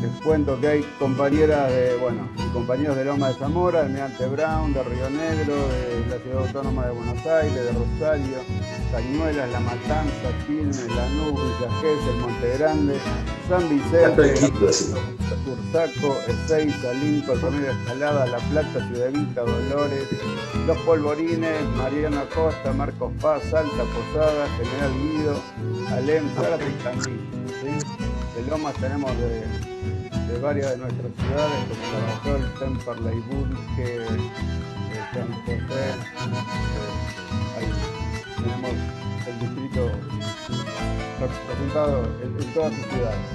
Les cuento que hay compañeras y compañeros de Loma de Zamora, de Almirante Brown, de Río Negro, de la Ciudad Autónoma de Buenos Aires, de Rosario, Cañuelas, La Matanza, Quilmes, Lanús, Villa Gesell, Monte Grande, San Vicente, Cursaco, Ezeiza, Lincoln, Romero Escalada, La Plata, Ciudad Evita, Dolores, Los Polvorines, Mariano Acosta, Marcos Paz, Salta, Posada, General Guido, Alem, Zárate y Tandil. ¿Sí? De Lomas tenemos de varias de nuestras ciudades, como Lavallol, Temperley, Bunge, San José. Ahí tenemos el distrito representado en todas sus ciudades.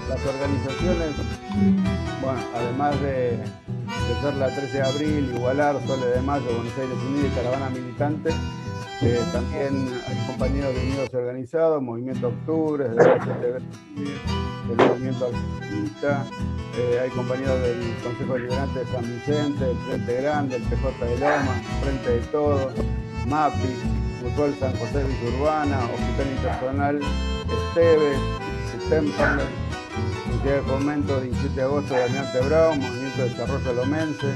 Las organizaciones, bueno, además de ser la 13 de abril, Igualar, Sole de Mayo, Buenos Aires Unido y Caravana Militante, también hay compañeros de Unidos Organizados, Movimiento Octubre, del Movimiento Activista, hay compañeros del Consejo Liberante de San Vicente, del Frente Grande, el PJ de Loma, Frente de Todos, MAPI, Mutual San José Visurbana, Hospital Interpersonal Esteves, Temperley, Sociedad de Fomento 17 de agosto de Almirante Brown, Movimiento de Desarrollo Lomense,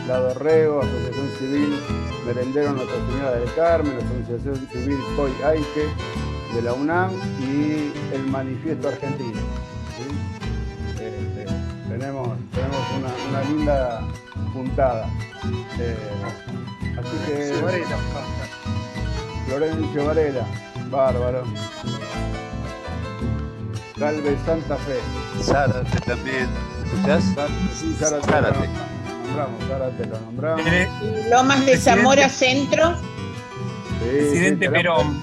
La Dorrego, Asociación Civil Merendero Nuestra Señora del Carmen, Asociación Civil COI AIQUE de la UNAM y el Manifiesto Argentino. ¿Sí? Tenemos una linda puntada. Así que Florencio Varela, bárbaro. Galvez Santa Fe. Zárate también. ¿Escuchás? Sí, Zárate. Zárate lo nombramos. Lomas de Zamora Centro. Sí, Presidente Perón.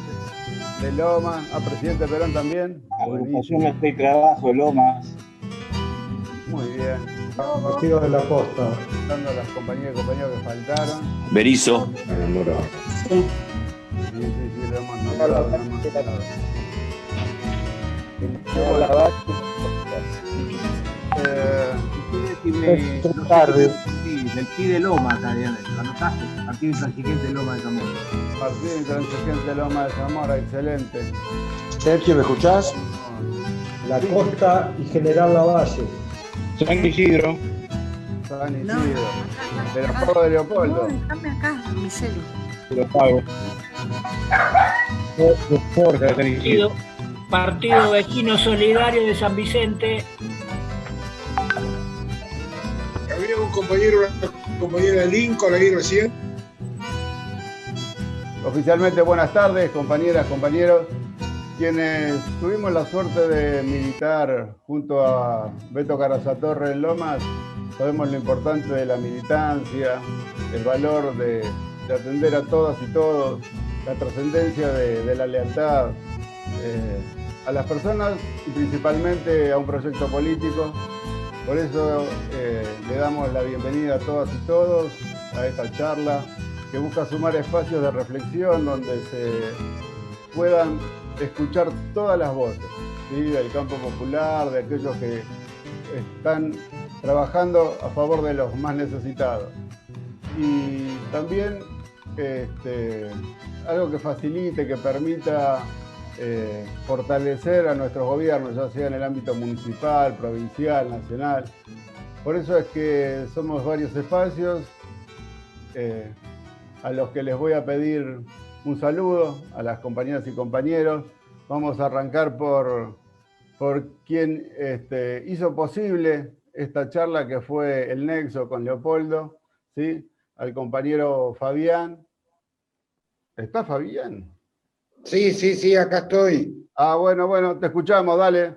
De Lomas. Presidente Perón también. Agrupación de Trabajo de Lomas. Muy bien. Partido de la Costa. Dando a las compañías y compañeros que faltaron. Berizo. Sí, lo hemos nombrado. Del PI de Lomas, ¿lo anotaste? Partido Intransigente de Lomas de Zamora. Partido Intransigente de Loma de Zamora, excelente. Sergio, ¿me escuchás? La Costa y General Lavalle. San Isidro. San Isidro. De los Pagos de Leopoldo. No, déjame acá, mi celu. Lo pago. Jorge, San Isidro. Partido Vecino Solidario de San Vicente. Había un compañero, una compañera de Lincoln ahí recién. Oficialmente buenas tardes, compañeras, compañeros. Quienes tuvimos la suerte de militar junto a Beto Carazatorre en Lomas, sabemos lo importante de la militancia, el valor de atender a todas y todos, la trascendencia de la lealtad a las personas y principalmente a un proyecto político. Por eso le damos la bienvenida a todas y todos a esta charla que busca sumar espacios de reflexión donde se puedan escuchar todas las voces, ¿sí? Del campo popular, de aquellos que están trabajando a favor de los más necesitados. Y también algo que facilite, que permita fortalecer a nuestros gobiernos, ya sea en el ámbito municipal, provincial, nacional. Por eso es que somos varios espacios a los que les voy a pedir un saludo a las compañeras y compañeros. Vamos a arrancar por quien hizo posible esta charla, que fue el nexo con Leopoldo, ¿sí? Al compañero Fabián. ¿Está Fabián? Sí, acá estoy. Bueno, te escuchamos, dale.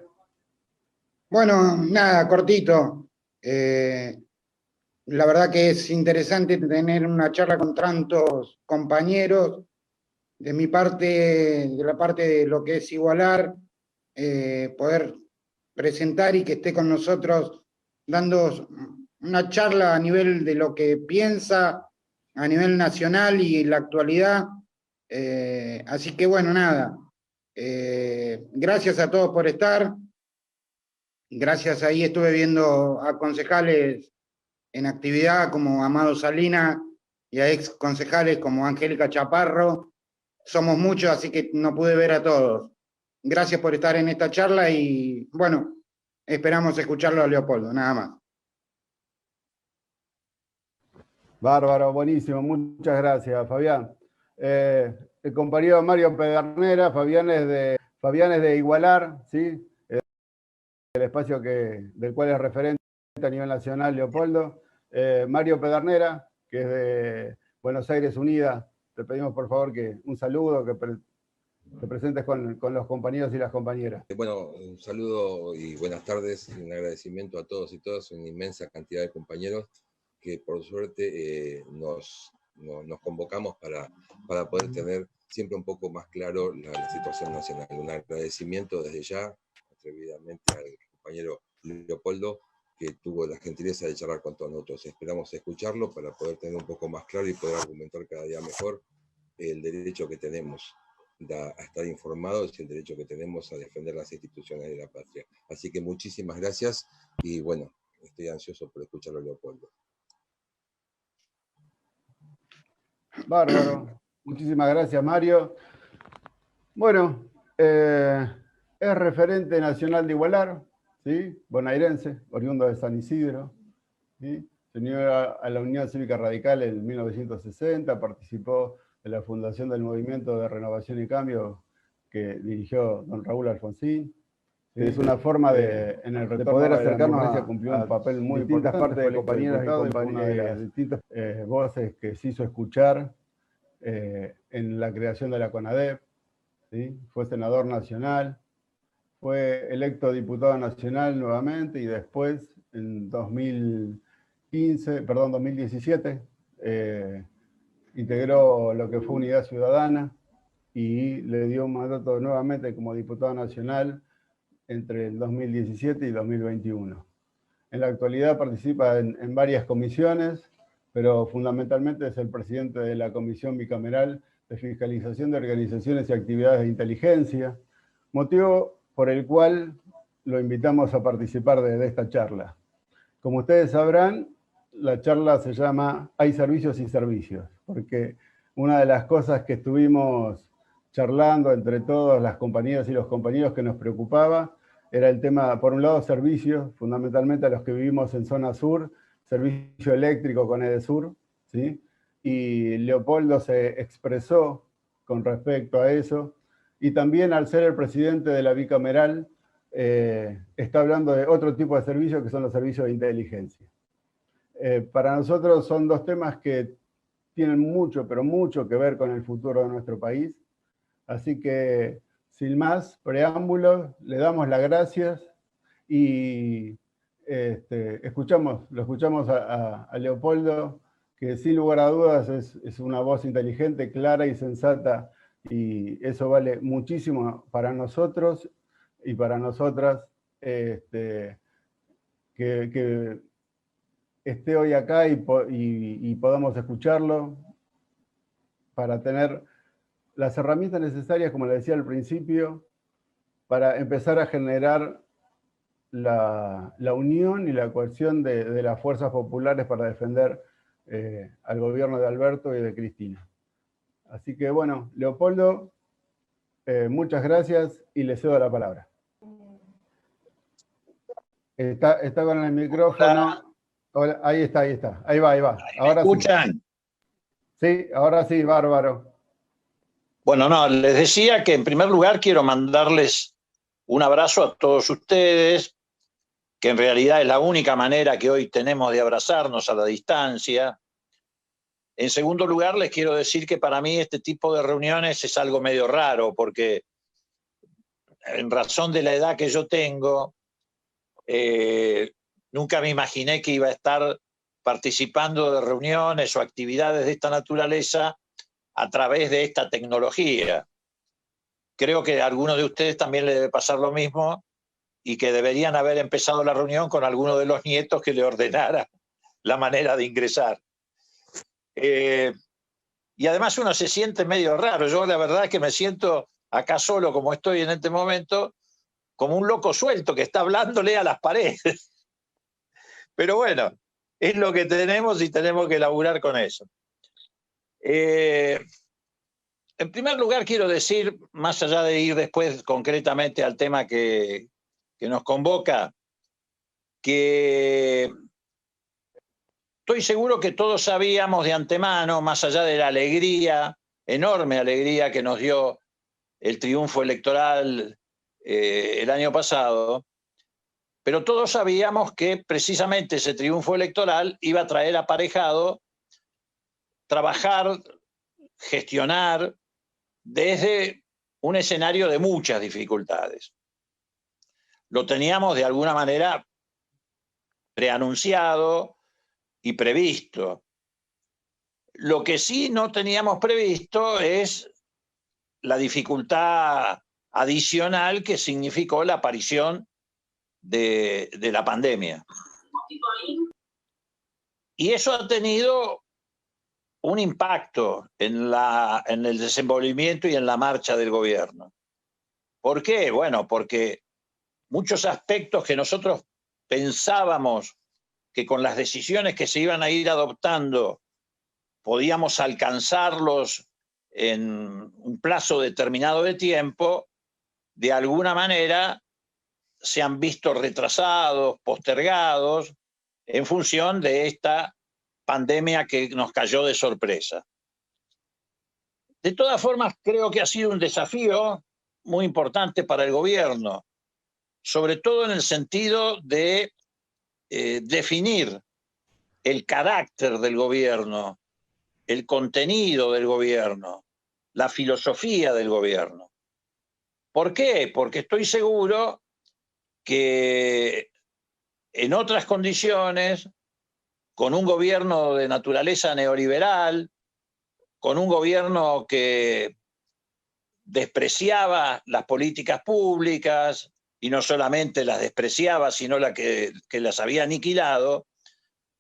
Bueno, nada, cortito. La verdad que es interesante tener una charla con tantos compañeros. De mi parte, de la parte de lo que es Igualar, poder presentar y que esté con nosotros dando una charla a nivel de lo que piensa a nivel nacional y la actualidad. Así que bueno, nada. Gracias a todos por estar. Gracias, ahí estuve viendo a concejales en actividad como Amado Salina y a ex concejales como Angélica Chaparro. Somos muchos, así que no pude ver a todos. Gracias por estar en esta charla y bueno, esperamos escucharlo a Leopoldo, nada más. Bárbaro, buenísimo, muchas gracias, Fabián. El compañero Mario Pedernera, Fabián es de Igualar, ¿sí? El espacio del cual es referente a nivel nacional, Leopoldo. Mario Pedernera, que es de Buenos Aires Unida, te pedimos por favor que un saludo, que te presentes con los compañeros y las compañeras. Bueno, un saludo y buenas tardes, y un agradecimiento a todos y todas, una inmensa cantidad de compañeros que por suerte nos convocamos para poder tener siempre un poco más claro la situación nacional. Un agradecimiento desde ya, atrevidamente, al compañero Leopoldo, que tuvo la gentileza de charlar con todos nosotros. Esperamos escucharlo para poder tener un poco más claro y poder argumentar cada día mejor el derecho que tenemos a estar informados y el derecho que tenemos a defender las instituciones de la patria. Así que muchísimas gracias y bueno, estoy ansioso por escucharlo, Leopoldo. Bárbaro. Muchísimas gracias, Mario. Bueno, es referente nacional de Igualar, ¿sí? Bonaerense, oriundo de San Isidro, ¿sí? Se unió a la Unión Cívica Radical en 1960, participó de la fundación del Movimiento de Renovación y Cambio que dirigió don Raúl Alfonsín. Es una forma de poder acercarnos a cumplir un papel muy importante. Partes de compañeras y compañeros, de las distintas voces que se hizo escuchar en la creación de la CONADEP, ¿sí? Fue senador nacional, fue electo diputado nacional nuevamente y después, en 2017, integró lo que fue Unidad Ciudadana y le dio un mandato nuevamente como diputado nacional entre el 2017 y 2021. En la actualidad participa en varias comisiones, pero fundamentalmente es el presidente de la Comisión Bicameral de Fiscalización de Organizaciones y Actividades de Inteligencia, motivo por el cual lo invitamos a participar de esta charla. Como ustedes sabrán, la charla se llama Hay servicios y servicios, porque una de las cosas que estuvimos charlando entre todas las compañeras y los compañeros que nos preocupaba era el tema, por un lado, servicios, fundamentalmente a los que vivimos en zona sur, servicio eléctrico con EDESUR, ¿sí? Y Leopoldo se expresó con respecto a eso, y también al ser el presidente de la bicameral, está hablando de otro tipo de servicios que son los servicios de inteligencia. Para nosotros son dos temas que tienen mucho, pero mucho que ver con el futuro de nuestro país. Así que, sin más preámbulos, le damos las gracias y lo escuchamos a Leopoldo, que sin lugar a dudas es una voz inteligente, clara y sensata, y eso vale muchísimo para nosotros y para nosotras, que esté hoy acá y podamos escucharlo para tener las herramientas necesarias, como le decía al principio, para empezar a generar la unión y la cohesión de las fuerzas populares para defender al gobierno de Alberto y de Cristina. Así que bueno, Leopoldo, muchas gracias y le cedo la palabra. Está con el micrófono. Hola, ahí está. Ahí va. Ahora ¿Me escuchan? Sí, ahora sí, bárbaro. Bueno, no, les decía que en primer lugar quiero mandarles un abrazo a todos ustedes, que en realidad es la única manera que hoy tenemos de abrazarnos a la distancia. En segundo lugar, les quiero decir que para mí este tipo de reuniones es algo medio raro, porque en razón de la edad que yo tengo, nunca me imaginé que iba a estar participando de reuniones o actividades de esta naturaleza a través de esta tecnología. Creo que a algunos de ustedes también les debe pasar lo mismo y que deberían haber empezado la reunión con alguno de los nietos que le ordenara la manera de ingresar. Y además uno se siente medio raro. Yo la verdad es que me siento acá solo, como estoy en este momento, como un loco suelto que está hablándole a las paredes. Pero bueno, es lo que tenemos y tenemos que laburar con eso. En primer lugar quiero decir, más allá de ir después concretamente al tema que nos convoca, que estoy seguro que todos sabíamos de antemano, más allá de la alegría, enorme alegría que nos dio el triunfo electoral el año pasado, pero todos sabíamos que precisamente ese triunfo electoral iba a traer aparejado trabajar, gestionar desde un escenario de muchas dificultades. Lo teníamos de alguna manera preanunciado y previsto. Lo que sí no teníamos previsto es la dificultad adicional que significó la aparición de la pandemia. Y eso ha tenido un impacto en el desenvolvimiento y en la marcha del gobierno. ¿Por qué? Bueno, porque muchos aspectos que nosotros pensábamos que con las decisiones que se iban a ir adoptando podíamos alcanzarlos en un plazo determinado de tiempo, de alguna manera se han visto retrasados, postergados, en función de esta pandemia que nos cayó de sorpresa. De todas formas, creo que ha sido un desafío muy importante para el gobierno, sobre todo en el sentido de definir el carácter del gobierno, el contenido del gobierno, la filosofía del gobierno. ¿Por qué? Porque estoy seguro que en otras condiciones, con un gobierno de naturaleza neoliberal, con un gobierno que despreciaba las políticas públicas, y no solamente las despreciaba, sino que las había aniquilado,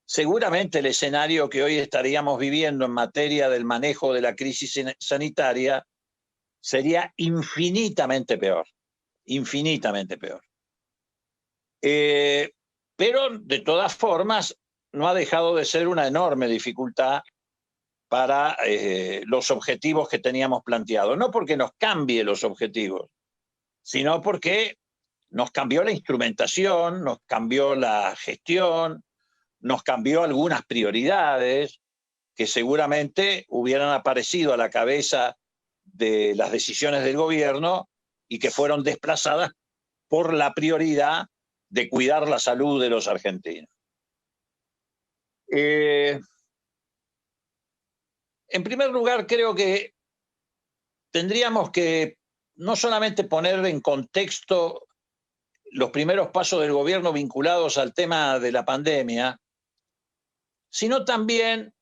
seguramente el escenario que hoy estaríamos viviendo en materia del manejo de la crisis sanitaria sería infinitamente peor, infinitamente peor. Pero de todas formas no ha dejado de ser una enorme dificultad para los objetivos que teníamos planteados. No porque nos cambie los objetivos, sino porque nos cambió la instrumentación, nos cambió la gestión, nos cambió algunas prioridades que seguramente hubieran aparecido a la cabeza de las decisiones del gobierno y que fueron desplazadas por la prioridad de cuidar la salud de los argentinos. En primer lugar, creo que tendríamos que no solamente poner en contexto los primeros pasos del gobierno vinculados al tema de la pandemia, sino también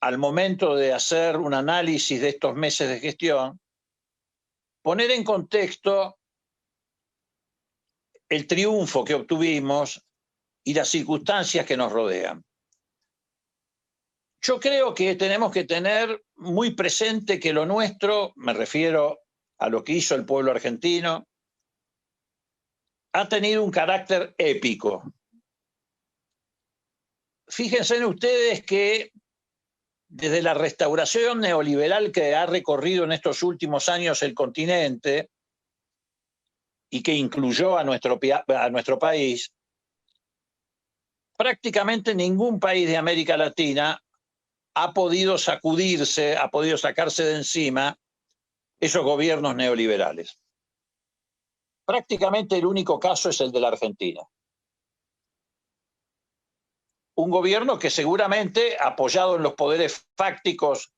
al momento de hacer un análisis de estos meses de gestión, poner en contexto el triunfo que obtuvimos y las circunstancias que nos rodean. Yo creo que tenemos que tener muy presente que lo nuestro, me refiero a lo que hizo el pueblo argentino, ha tenido un carácter épico. Fíjense en ustedes que desde la restauración neoliberal que ha recorrido en estos últimos años el continente y que incluyó a nuestro país, prácticamente ningún país de América Latina ha podido sacudirse, ha podido sacarse de encima esos gobiernos neoliberales. Prácticamente el único caso es el de la Argentina. Un gobierno que seguramente, apoyado en los poderes fácticos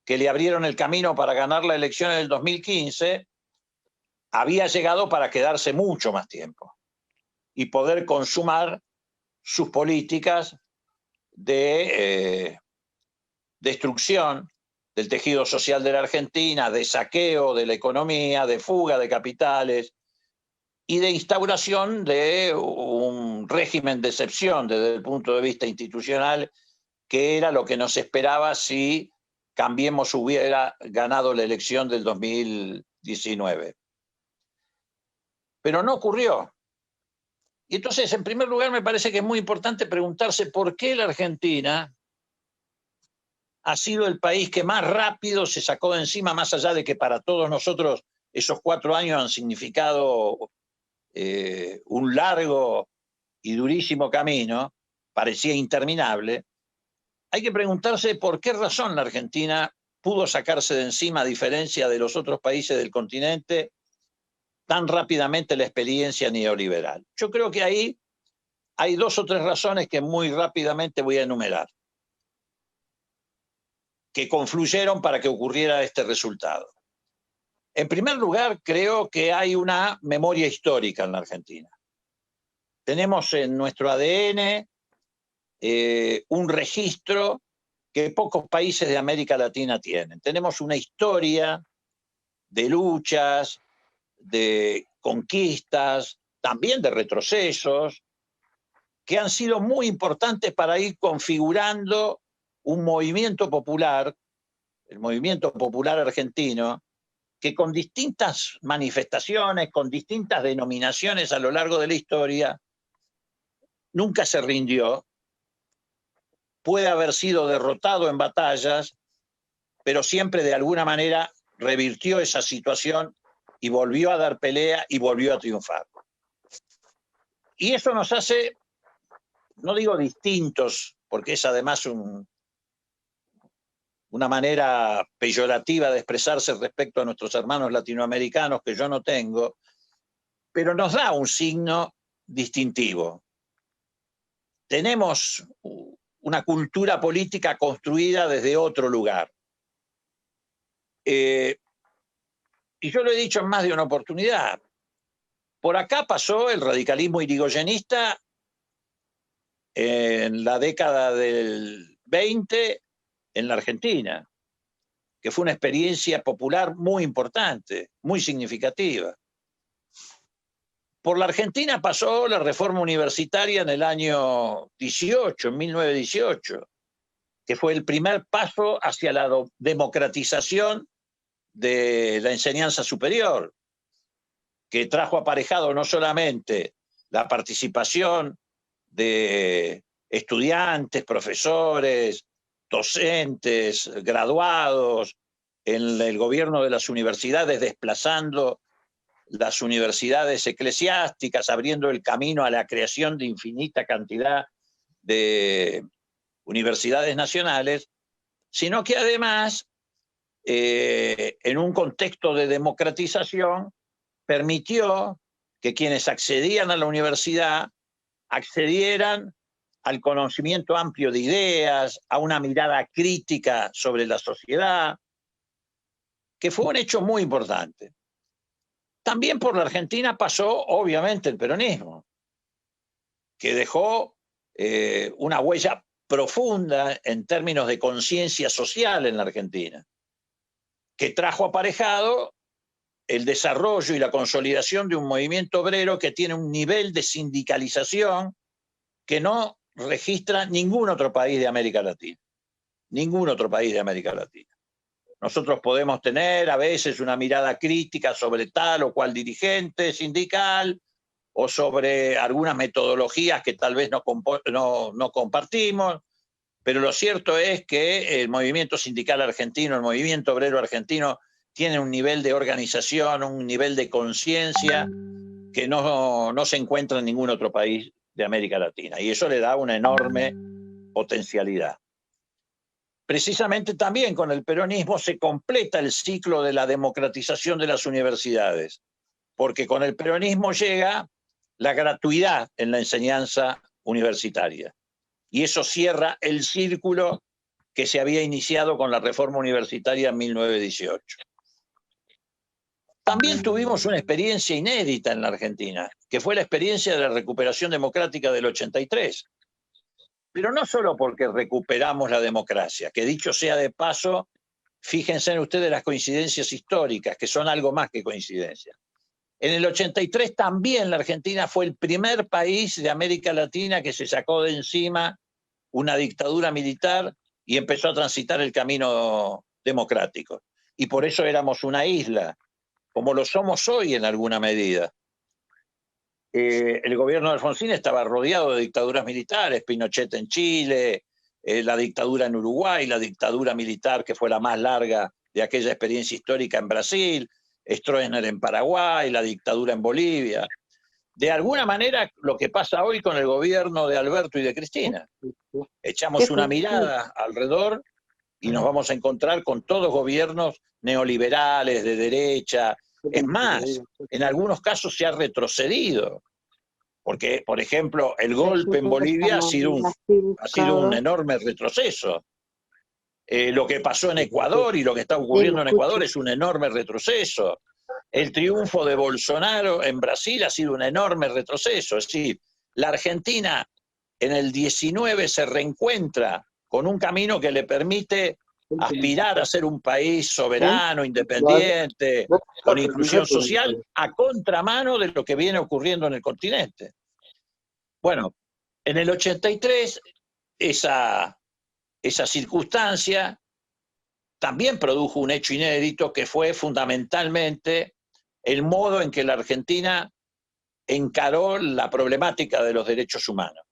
que le abrieron el camino para ganar la elección en el 2015, había llegado para quedarse mucho más tiempo y poder consumar sus políticas de destrucción del tejido social de la Argentina, de saqueo de la economía, de fuga de capitales y de instauración de un régimen de excepción desde el punto de vista institucional, que era lo que nos esperaba si Cambiemos hubiera ganado la elección del 2019. Pero no ocurrió. Y entonces, en primer lugar, me parece que es muy importante preguntarse por qué la Argentina ha sido el país que más rápido se sacó de encima, más allá de que para todos nosotros esos 4 años han significado un largo y durísimo camino, parecía interminable, hay que preguntarse por qué razón la Argentina pudo sacarse de encima, a diferencia de los otros países del continente, tan rápidamente la experiencia neoliberal. Yo creo que ahí hay 2 o 3 razones que muy rápidamente voy a enumerar, que confluyeron para que ocurriera este resultado. En primer lugar, creo que hay una memoria histórica en la Argentina. Tenemos en nuestro ADN un registro que pocos países de América Latina tienen. Tenemos una historia de luchas, de conquistas, también de retrocesos, que han sido muy importantes para ir configurando un movimiento popular, el movimiento popular argentino, que con distintas manifestaciones, con distintas denominaciones a lo largo de la historia, nunca se rindió. Puede haber sido derrotado en batallas, pero siempre de alguna manera revirtió esa situación y volvió a dar pelea y volvió a triunfar. Y eso nos hace, no digo distintos, porque es además una manera peyorativa de expresarse respecto a nuestros hermanos latinoamericanos que yo no tengo, pero nos da un signo distintivo. Tenemos una cultura política construida desde otro lugar. Y yo lo he dicho en más de una oportunidad. Por acá pasó el radicalismo irigoyenista en la década del 20 en la Argentina, que fue una experiencia popular muy importante, muy significativa. Por la Argentina pasó la reforma universitaria en el año 18, en 1918, que fue el primer paso hacia la democratización de la enseñanza superior, que trajo aparejado no solamente la participación de estudiantes, profesores, docentes, graduados en el gobierno de las universidades, desplazando las universidades eclesiásticas, abriendo el camino a la creación de infinita cantidad de universidades nacionales, sino que además, en un contexto de democratización, permitió que quienes accedían a la universidad accedieran al conocimiento amplio de ideas, a una mirada crítica sobre la sociedad, que fue un hecho muy importante. También por la Argentina pasó, obviamente, el peronismo, que dejó una huella profunda en términos de conciencia social en la Argentina, que trajo aparejado el desarrollo y la consolidación de un movimiento obrero que tiene un nivel de sindicalización que no registra ningún otro país de América Latina. Ningún otro país de América Latina. Nosotros podemos tener a veces una mirada crítica sobre tal o cual dirigente sindical o sobre algunas metodologías que tal vez no compartimos, pero lo cierto es que el movimiento sindical argentino, el movimiento obrero argentino, tiene un nivel de organización, un nivel de conciencia que no se encuentra en ningún otro país de América Latina. Y eso le da una enorme potencialidad. Precisamente también con el peronismo se completa el ciclo de la democratización de las universidades, porque con el peronismo llega la gratuidad en la enseñanza universitaria. Y eso cierra el círculo que se había iniciado con la reforma universitaria en 1918. También tuvimos una experiencia inédita en la Argentina, que fue la experiencia de la recuperación democrática del 83. Pero no solo porque recuperamos la democracia, que dicho sea de paso, fíjense en ustedes las coincidencias históricas, que son algo más que coincidencias. En el 83 también la Argentina fue el primer país de América Latina que se sacó de encima una dictadura militar y empezó a transitar el camino democrático. Y por eso éramos una isla, como lo somos hoy en alguna medida. El gobierno de Alfonsín estaba rodeado de dictaduras militares, Pinochet en Chile, la dictadura en Uruguay, la dictadura militar que fue la más larga de aquella experiencia histórica en Brasil, Stroessner en Paraguay, la dictadura en Bolivia. de alguna manera lo que pasa hoy con el gobierno de Alberto y de Cristina. Echamos una mirada alrededor y nos vamos a encontrar con todos gobiernos neoliberales, de derecha. Es más, en algunos casos se ha retrocedido. Porque, por ejemplo, el golpe en Bolivia ha sido un enorme retroceso. Lo que pasó en Ecuador y lo que está ocurriendo en Ecuador es un enorme retroceso. El triunfo de Bolsonaro en Brasil ha sido un enorme retroceso. Es decir, la Argentina en el 19 se reencuentra con un camino que le permite aspirar a ser un país soberano, independiente, con inclusión social, a contramano de lo que viene ocurriendo en el continente. Bueno, en el 83 esa circunstancia también produjo un hecho inédito que fue fundamentalmente el modo en que la Argentina encaró la problemática de los derechos humanos.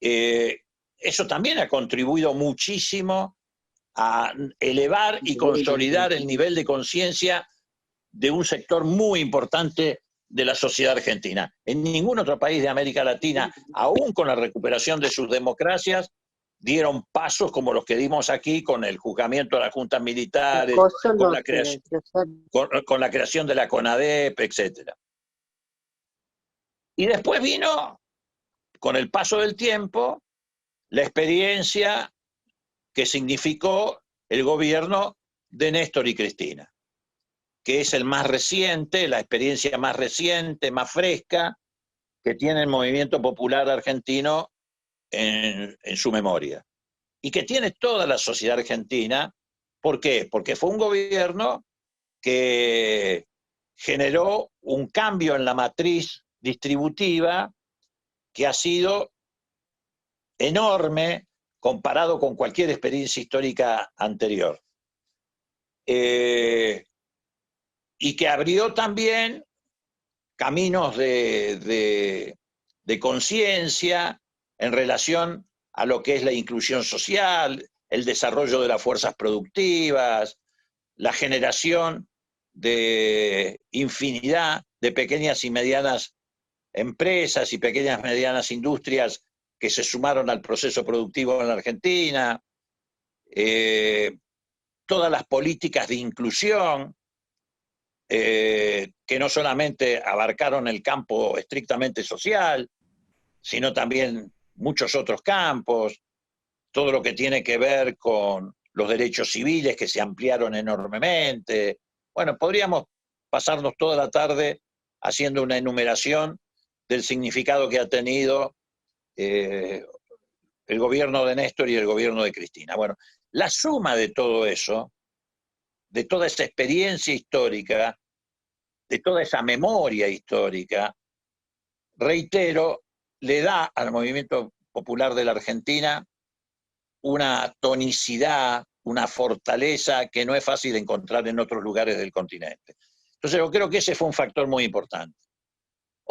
Eso también ha contribuido muchísimo a elevar y consolidar el nivel de conciencia de un sector muy importante de la sociedad argentina. En ningún otro país de América Latina, aún con la recuperación de sus democracias, dieron pasos como los que dimos aquí con el juzgamiento de las juntas militares, con la creación de la CONADEP, etc. Y después vino, con el paso del tiempo, la experiencia que significó el gobierno de Néstor y Cristina, que es el más reciente, la experiencia más reciente, más fresca, que tiene el movimiento popular argentino en su memoria. Y que tiene toda la sociedad argentina. ¿Por qué? Porque fue un gobierno que generó un cambio en la matriz distributiva que ha sido enorme comparado con cualquier experiencia histórica anterior. Y que abrió también caminos de conciencia en relación a lo que es la inclusión social, el desarrollo de las fuerzas productivas, la generación de infinidad de pequeñas y medianas empresas y pequeñas y medianas industrias que se sumaron al proceso productivo en la Argentina, todas las políticas de inclusión, que no solamente abarcaron el campo estrictamente social, sino también muchos otros campos, todo lo que tiene que ver con los derechos civiles que se ampliaron enormemente. Bueno, podríamos pasarnos toda la tarde haciendo una enumeración del significado que ha tenido el gobierno de Néstor y el gobierno de Cristina. Bueno, la suma de todo eso, de toda esa experiencia histórica, de toda esa memoria histórica, reitero, le da al movimiento popular de la Argentina una tonicidad, una fortaleza que no es fácil de encontrar en otros lugares del continente. Entonces yo creo que ese fue un factor muy importante.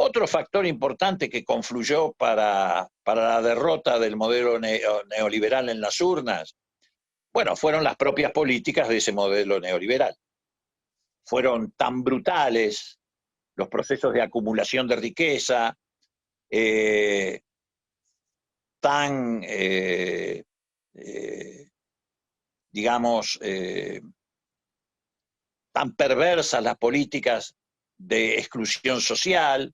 Otro factor importante que confluyó para la derrota del modelo neoliberal en las urnas, bueno, fueron las propias políticas de ese modelo neoliberal. Fueron tan brutales los procesos de acumulación de riqueza, tan, tan perversas las políticas de exclusión social,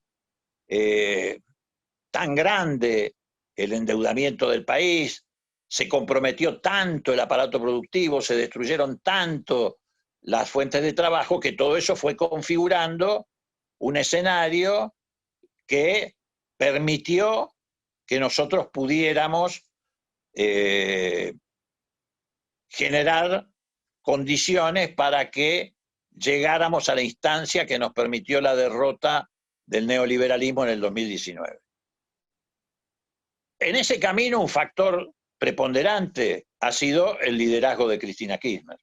tan grande el endeudamiento del país, se comprometió tanto el aparato productivo, se destruyeron tanto las fuentes de trabajo, que todo eso fue configurando un escenario que permitió que nosotros pudiéramos generar condiciones para que llegáramos a la instancia que nos permitió la derrota del neoliberalismo en el 2019. En ese camino, un factor preponderante ha sido el liderazgo de Cristina Kirchner.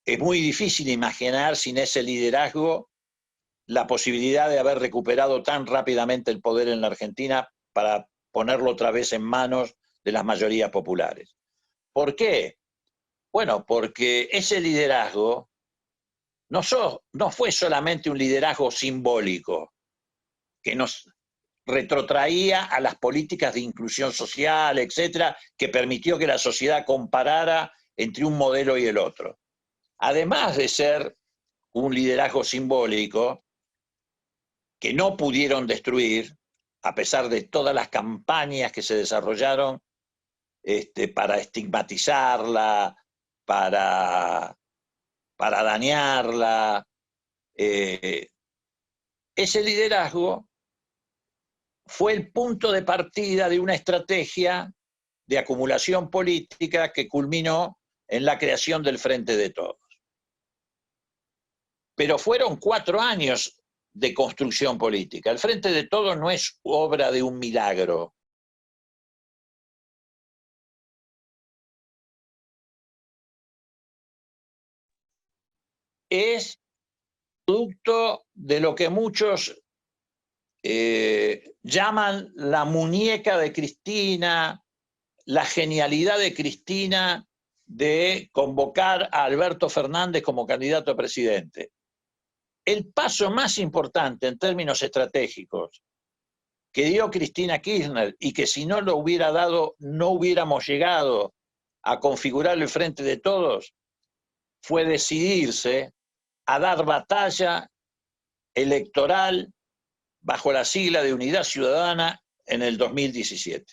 Es muy difícil imaginar sin ese liderazgo la posibilidad de haber recuperado tan rápidamente el poder en la Argentina para ponerlo otra vez en manos de las mayorías populares. ¿Por qué? Bueno, porque ese liderazgo no fue solamente un liderazgo simbólico, que nos retrotraía a las políticas de inclusión social, etcétera, que permitió que la sociedad comparara entre un modelo y el otro. Además de ser un liderazgo simbólico que no pudieron destruir, a pesar de todas las campañas que se desarrollaron para estigmatizarla, para dañarla. Ese liderazgo fue el punto de partida de una estrategia de acumulación política que culminó en la creación del Frente de Todos. Pero fueron 4 años de construcción política. El Frente de Todos no es obra de un milagro. Es producto de lo que muchos llaman la muñeca de Cristina, la genialidad de Cristina de convocar a Alberto Fernández como candidato a presidente. El paso más importante en términos estratégicos que dio Cristina Kirchner y que si no lo hubiera dado no hubiéramos llegado a configurar el Frente de Todos fue decidirse a dar batalla electoral bajo la sigla de Unidad Ciudadana en el 2017.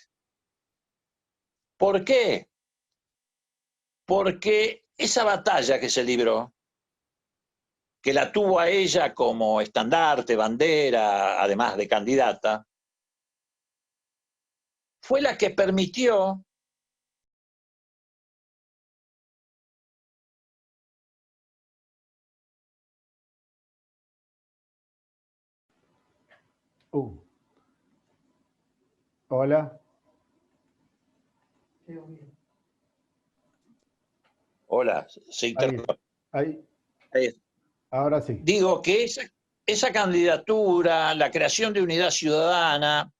¿Por qué? Porque esa batalla que se libró, que la tuvo a ella como estandarte, bandera, además de candidata, fue la que permitió Hola. Hola, se interrumpe. Ahí. Ahora sí. Digo que esa candidatura, la creación de Unidad Ciudadana,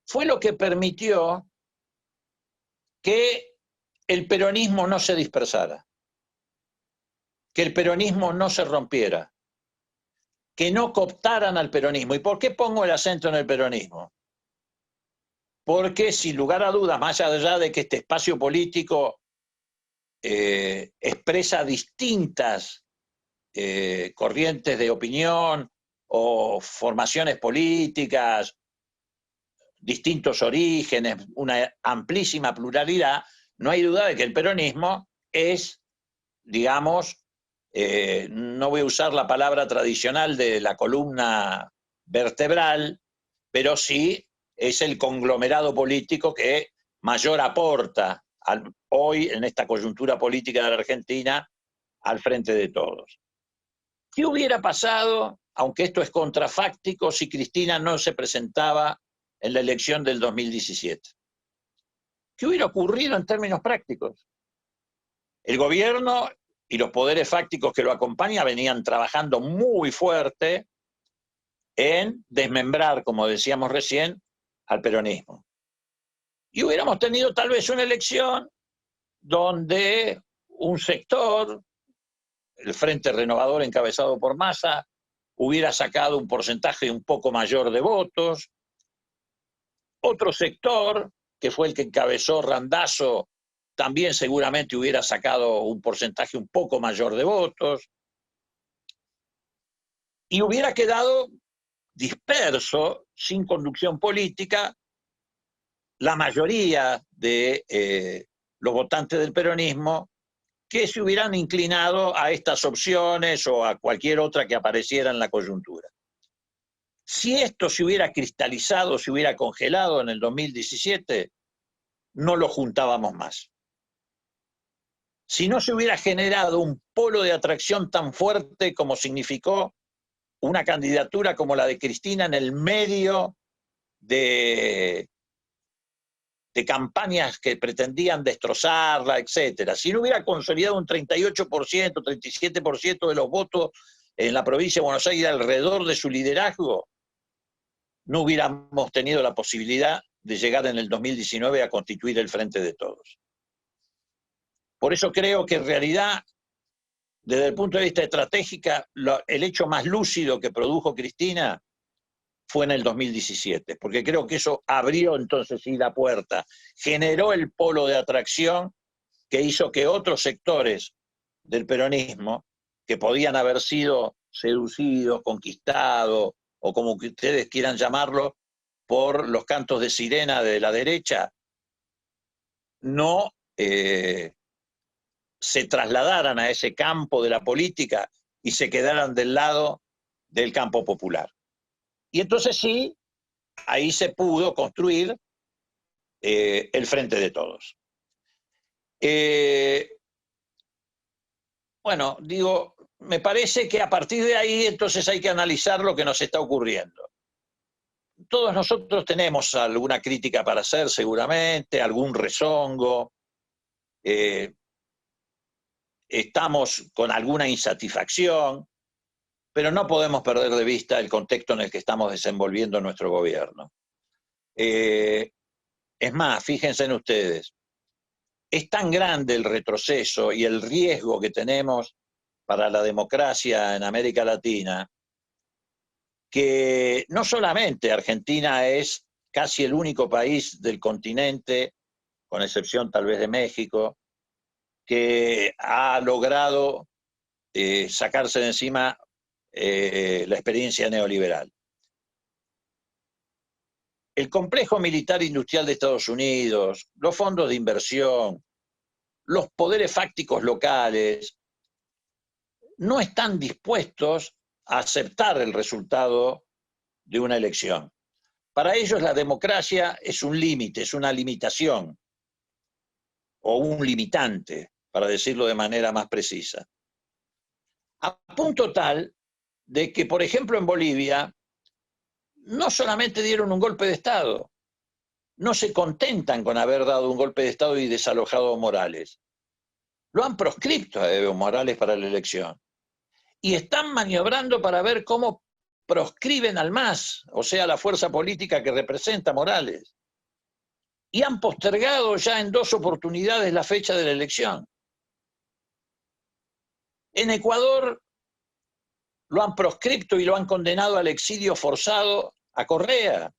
fue lo que permitió que el peronismo no se dispersara, que el peronismo no se rompiera, que no cooptaran al peronismo. ¿Y por qué pongo el acento en el peronismo? Porque sin lugar a dudas, más allá de que este espacio político expresa distintas corrientes de opinión o formaciones políticas, distintos orígenes, una amplísima pluralidad, no hay duda de que el peronismo es, digamos, no voy a usar la palabra tradicional de la columna vertebral, pero sí es el conglomerado político que mayor aporta hoy en esta coyuntura política de la Argentina al Frente de Todos. ¿Qué hubiera pasado, aunque esto es contrafáctico, si Cristina no se presentaba en la elección del 2017? ¿Qué hubiera ocurrido en términos prácticos? El gobierno y los poderes fácticos que lo acompañan venían trabajando muy fuerte en desmembrar, como decíamos recién, al peronismo. Y hubiéramos tenido tal vez una elección donde un sector, el Frente Renovador encabezado por Massa, hubiera sacado un porcentaje un poco mayor de votos. Otro sector, que fue el que encabezó Randazzo, también seguramente hubiera sacado un porcentaje un poco mayor de votos. Y hubiera quedado disperso, sin conducción política, la mayoría de los votantes del peronismo que se hubieran inclinado a estas opciones o a cualquier otra que apareciera en la coyuntura. Si esto se hubiera cristalizado, se hubiera congelado en el 2017, no lo juntábamos más. Si no se hubiera generado un polo de atracción tan fuerte como significó una candidatura como la de Cristina en el medio de campañas que pretendían destrozarla, etcétera. Si no hubiera consolidado un 38%, 37% de los votos en la provincia de Buenos Aires alrededor de su liderazgo, no hubiéramos tenido la posibilidad de llegar en el 2019 a constituir el Frente de Todos. Por eso creo que en realidad, desde el punto de vista estratégico, el hecho más lúcido que produjo Cristina fue en el 2017, porque creo que eso abrió entonces sí la puerta, generó el polo de atracción que hizo que otros sectores del peronismo, que podían haber sido seducidos, conquistados, o como que ustedes quieran llamarlo, por los cantos de sirena de la derecha, no se trasladaran a ese campo de la política y se quedaran del lado del campo popular. Y entonces sí, ahí se pudo construir el Frente de Todos. Bueno, digo, me parece que a partir de ahí entonces hay que analizar lo que nos está ocurriendo. Todos nosotros tenemos alguna crítica para hacer seguramente, algún rezongo, estamos con alguna insatisfacción, pero no podemos perder de vista el contexto en el que estamos desenvolviendo nuestro gobierno. Es más, fíjense en ustedes, es tan grande el retroceso y el riesgo que tenemos para la democracia en América Latina, que no solamente Argentina es casi el único país del continente, con excepción tal vez de México, que ha logrado sacarse de encima la experiencia neoliberal. El complejo militar industrial de Estados Unidos, los fondos de inversión, los poderes fácticos locales, no están dispuestos a aceptar el resultado de una elección. Para ellos la democracia es un límite, es una limitación, o un limitante, para decirlo de manera más precisa. A punto tal de que, por ejemplo, en Bolivia, no solamente dieron un golpe de Estado, no se contentan con haber dado un golpe de Estado y desalojado a Morales. Lo han proscripto a Evo Morales para la elección. Y están maniobrando para ver cómo proscriben al MAS, o sea, la fuerza política que representa a Morales. Y han postergado ya en 2 oportunidades la fecha de la elección. En Ecuador lo han proscripto y lo han condenado al exilio forzado a Correa.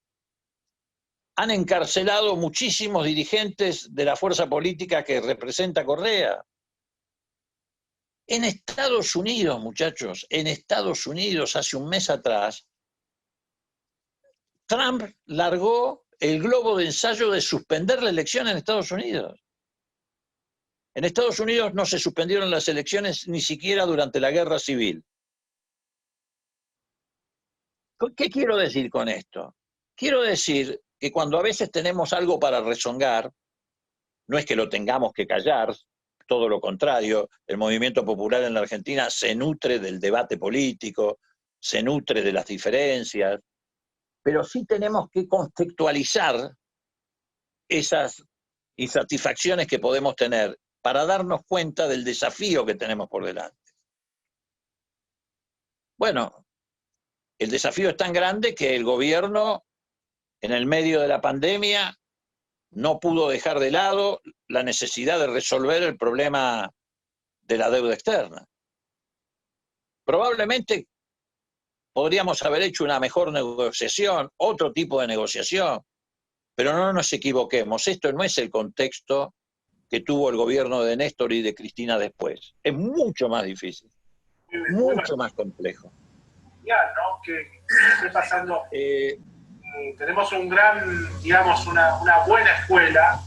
Han encarcelado muchísimos dirigentes de la fuerza política que representa a Correa. En Estados Unidos, muchachos, en Estados Unidos, hace un mes atrás, Trump largó el globo de ensayo de suspender la elección en Estados Unidos. En Estados Unidos no se suspendieron las elecciones ni siquiera durante la guerra civil. ¿Qué quiero decir con esto? Quiero decir que cuando a veces tenemos algo para rezongar, no es que lo tengamos que callar, todo lo contrario, el movimiento popular en la Argentina se nutre del debate político, se nutre de las diferencias, pero sí tenemos que contextualizar esas insatisfacciones que podemos tener para darnos cuenta del desafío que tenemos por delante. Bueno, el desafío es tan grande que el gobierno, en el medio de la pandemia, no pudo dejar de lado la necesidad de resolver el problema de la deuda externa. Probablemente podríamos haber hecho una mejor negociación, otro tipo de negociación, pero no nos equivoquemos, esto no es el contexto que tuvo el gobierno de Néstor y de Cristina después. Es mucho más difícil, mucho más complejo. Ya, ¿no? ¿Qué esté pasando? Tenemos un gran, digamos, una buena escuela,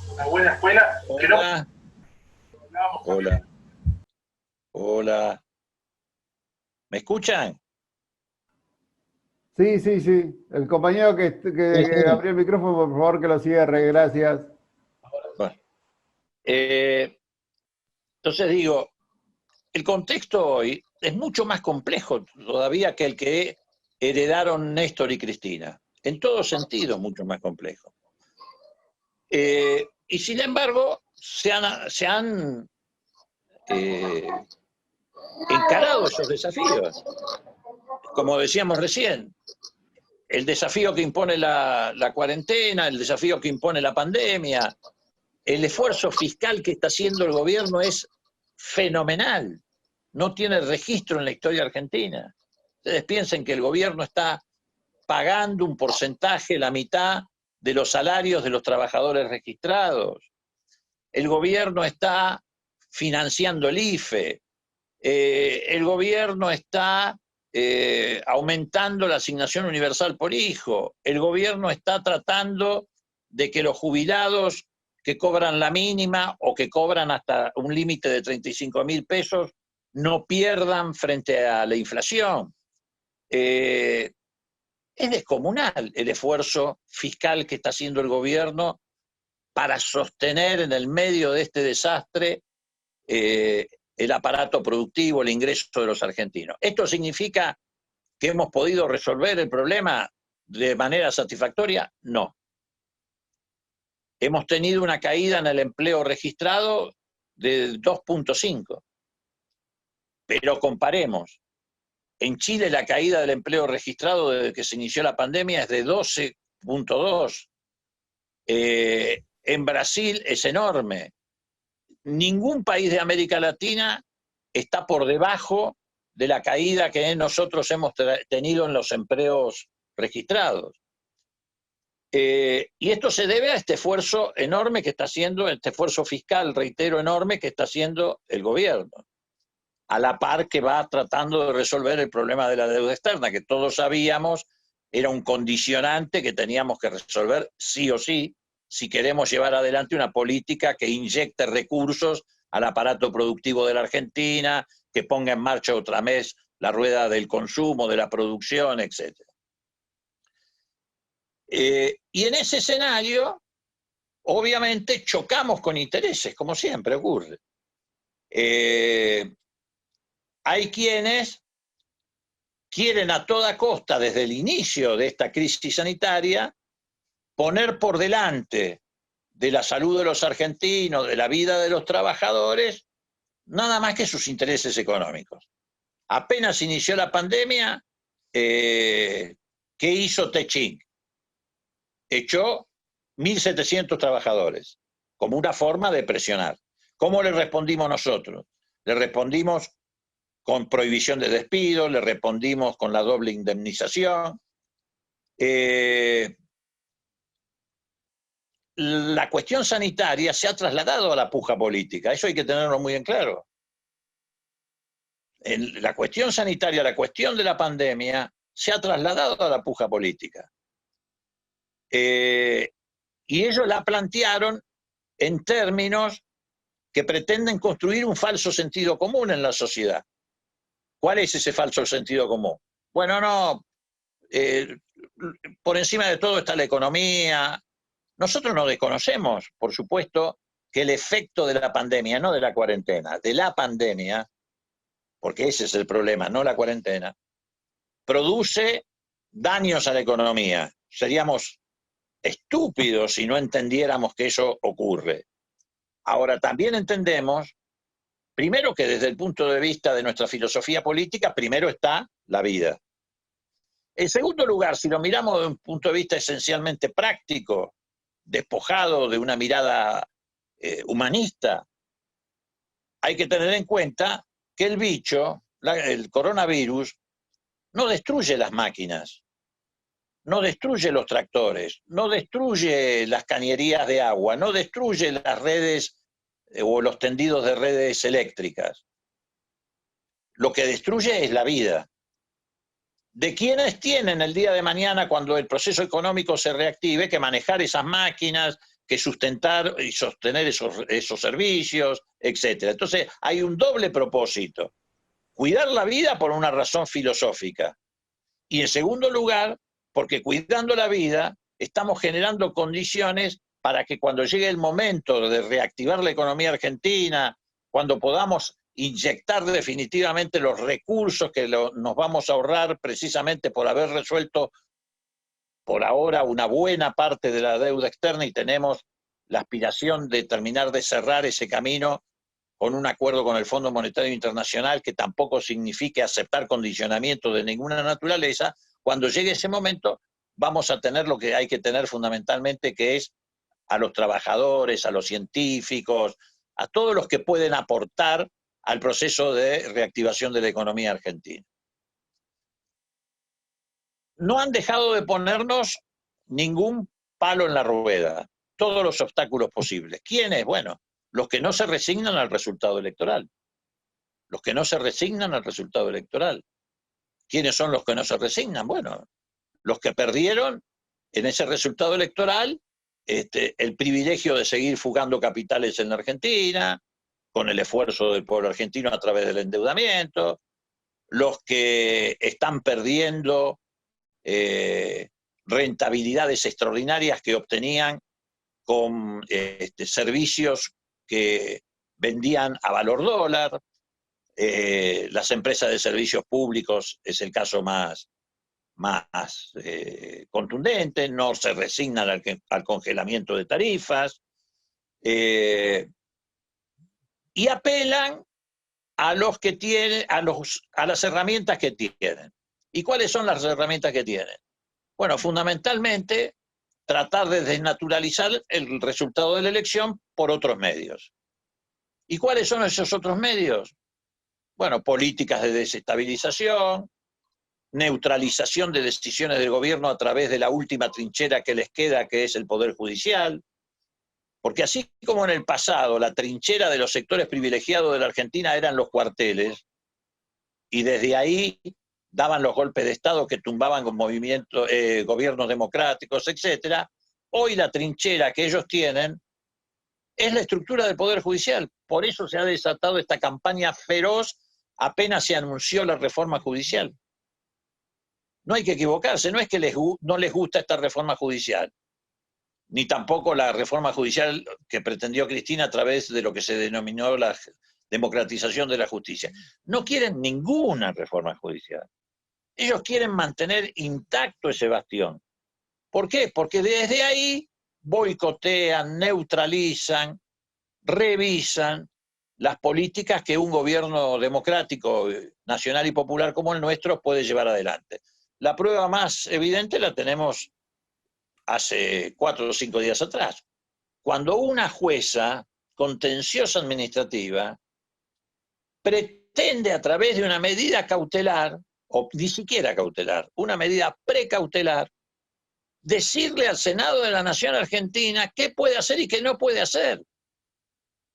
que no... Hola. Hola. ¿Me escuchan? Sí, sí, sí. El compañero que abrió el micrófono, por favor, que lo cierre. Gracias. Bueno. Entonces digo, el contexto hoy es mucho más complejo todavía que el que heredaron Néstor y Cristina. En todo sentido, mucho más complejo. Y sin embargo, se han encarado esos desafíos. Como decíamos recién, el desafío que impone la cuarentena, el desafío que impone la pandemia, el esfuerzo fiscal que está haciendo el gobierno es fenomenal. No tiene registro en la historia argentina. Ustedes piensen que el gobierno está pagando un porcentaje, la mitad de los salarios de los trabajadores registrados. El gobierno está financiando el IFE. El gobierno está aumentando la asignación universal por hijo. El gobierno está tratando de que los jubilados que cobran la mínima o que cobran hasta un límite de 35.000 pesos no pierdan frente a la inflación. Es descomunal el esfuerzo fiscal que está haciendo el gobierno para sostener en el medio de este desastre el aparato productivo, el ingreso de los argentinos. ¿Esto significa que hemos podido resolver el problema de manera satisfactoria? No. Hemos tenido una caída en el empleo registrado de 2.5. Pero comparemos. En Chile la caída del empleo registrado desde que se inició la pandemia es de 12.2. En Brasil es enorme. Ningún país de América Latina está por debajo de la caída que nosotros hemos tenido en los empleos registrados. Y esto se debe a este esfuerzo enorme que está haciendo, este esfuerzo fiscal, reitero, enorme que está haciendo el gobierno, a la par que va tratando de resolver el problema de la deuda externa, que todos sabíamos era un condicionante que teníamos que resolver sí o sí, si queremos llevar adelante una política que inyecte recursos al aparato productivo de la Argentina, que ponga en marcha otra vez la rueda del consumo, de la producción, etc. Y en ese escenario, obviamente, chocamos con intereses, como siempre ocurre. Hay quienes quieren a toda costa, desde el inicio de esta crisis sanitaria, poner por delante de la salud de los argentinos, de la vida de los trabajadores, nada más que sus intereses económicos. Apenas inició la pandemia, ¿qué hizo Techint? Echó 1.700 trabajadores, como una forma de presionar. ¿Cómo le respondimos nosotros? Le respondimos con prohibición de despido, le respondimos con la doble indemnización. La cuestión sanitaria se ha trasladado a la puja política, eso hay que tenerlo muy en claro. La cuestión sanitaria, la cuestión de la pandemia, se ha trasladado a la puja política. Y ellos la plantearon en términos que pretenden construir un falso sentido común en la sociedad. ¿Cuál es ese falso sentido común? Bueno, no, por encima de todo está la economía. Nosotros no desconocemos, por supuesto, que el efecto de la pandemia, no de la cuarentena, de la pandemia, porque ese es el problema, no la cuarentena, produce daños a la economía. Seríamos estúpidos si no entendiéramos que eso ocurre. Ahora, también entendemos, primero que desde el punto de vista de nuestra filosofía política, primero está la vida. En segundo lugar, si lo miramos desde un punto de vista esencialmente práctico, despojado de una mirada humanista, hay que tener en cuenta que el bicho, el coronavirus, no destruye las máquinas, no destruye los tractores, no destruye las cañerías de agua, no destruye las redes o los tendidos de redes eléctricas. Lo que destruye es la vida. De quienes tienen el día de mañana, cuando el proceso económico se reactive, que manejar esas máquinas, que sustentar y sostener esos servicios, etc. Entonces hay un doble propósito. Cuidar la vida por una razón filosófica. Y en segundo lugar, porque cuidando la vida estamos generando condiciones para que cuando llegue el momento de reactivar la economía argentina, cuando podamos inyectar definitivamente los recursos que nos vamos a ahorrar precisamente por haber resuelto por ahora una buena parte de la deuda externa y tenemos la aspiración de terminar de cerrar ese camino con un acuerdo con el Fondo Monetario Internacional que tampoco signifique aceptar condicionamientos de ninguna naturaleza. Cuando llegue ese momento vamos a tener lo que hay que tener fundamentalmente, que es a los trabajadores, a los científicos, a todos los que pueden aportar al proceso de reactivación de la economía argentina. no han dejado de ponernos ningún palo en la rueda, todos los obstáculos posibles. ¿Quiénes? Bueno, los que no se resignan al resultado electoral. Los que no se resignan al resultado electoral. ¿Quiénes son los que no se resignan? Bueno, los que perdieron en ese resultado electoral el privilegio de seguir fugando capitales en la Argentina, con el esfuerzo del pueblo argentino a través del endeudamiento, los que están perdiendo rentabilidades extraordinarias que obtenían con servicios que vendían a valor dólar. Las empresas de servicios públicos es el caso más contundente, no se resignan al congelamiento de tarifas, y apelan a los que tienen, a las herramientas que tienen. ¿Y cuáles son las herramientas que tienen? Bueno, fundamentalmente tratar de desnaturalizar el resultado de la elección por otros medios. ¿Y cuáles son esos otros medios? Bueno, políticas de desestabilización, neutralización de decisiones del gobierno a través de la última trinchera que les queda, que es el Poder Judicial. Porque así como en el pasado la trinchera de los sectores privilegiados de la Argentina eran los cuarteles, y desde ahí daban los golpes de Estado que tumbaban con gobiernos democráticos, etc., hoy la trinchera que ellos tienen es la estructura del Poder Judicial. Por eso se ha desatado esta campaña feroz apenas se anunció la reforma judicial. No hay que equivocarse, no es que no les gusta esta reforma judicial, ni tampoco la reforma judicial que pretendió Cristina a través de lo que se denominó la democratización de la justicia. No quieren ninguna reforma judicial. Ellos quieren mantener intacto ese bastión. ¿Por qué? Porque desde ahí boicotean, neutralizan, revisan las políticas que un gobierno democrático, nacional y popular como el nuestro puede llevar adelante. La prueba más evidente la tenemos hace 4 o 5 días atrás, cuando una jueza contenciosa administrativa pretende a través de una medida cautelar, o ni siquiera cautelar, una medida precautelar, decirle al Senado de la Nación Argentina qué puede hacer y qué no puede hacer,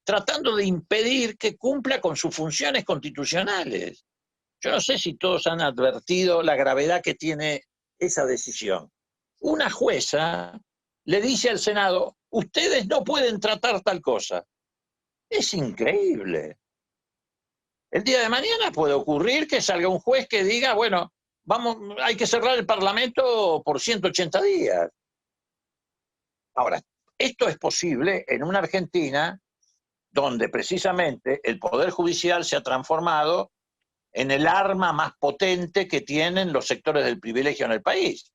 tratando de impedir que cumpla con sus funciones constitucionales. Yo no sé si todos han advertido la gravedad que tiene esa decisión. Una jueza le dice al Senado, ustedes no pueden tratar tal cosa. Es increíble. El día de mañana puede ocurrir que salga un juez que diga, bueno, hay que cerrar el Parlamento por 180 días. Ahora, esto es posible en una Argentina donde precisamente el Poder Judicial se ha transformado en el arma más potente que tienen los sectores del privilegio en el país.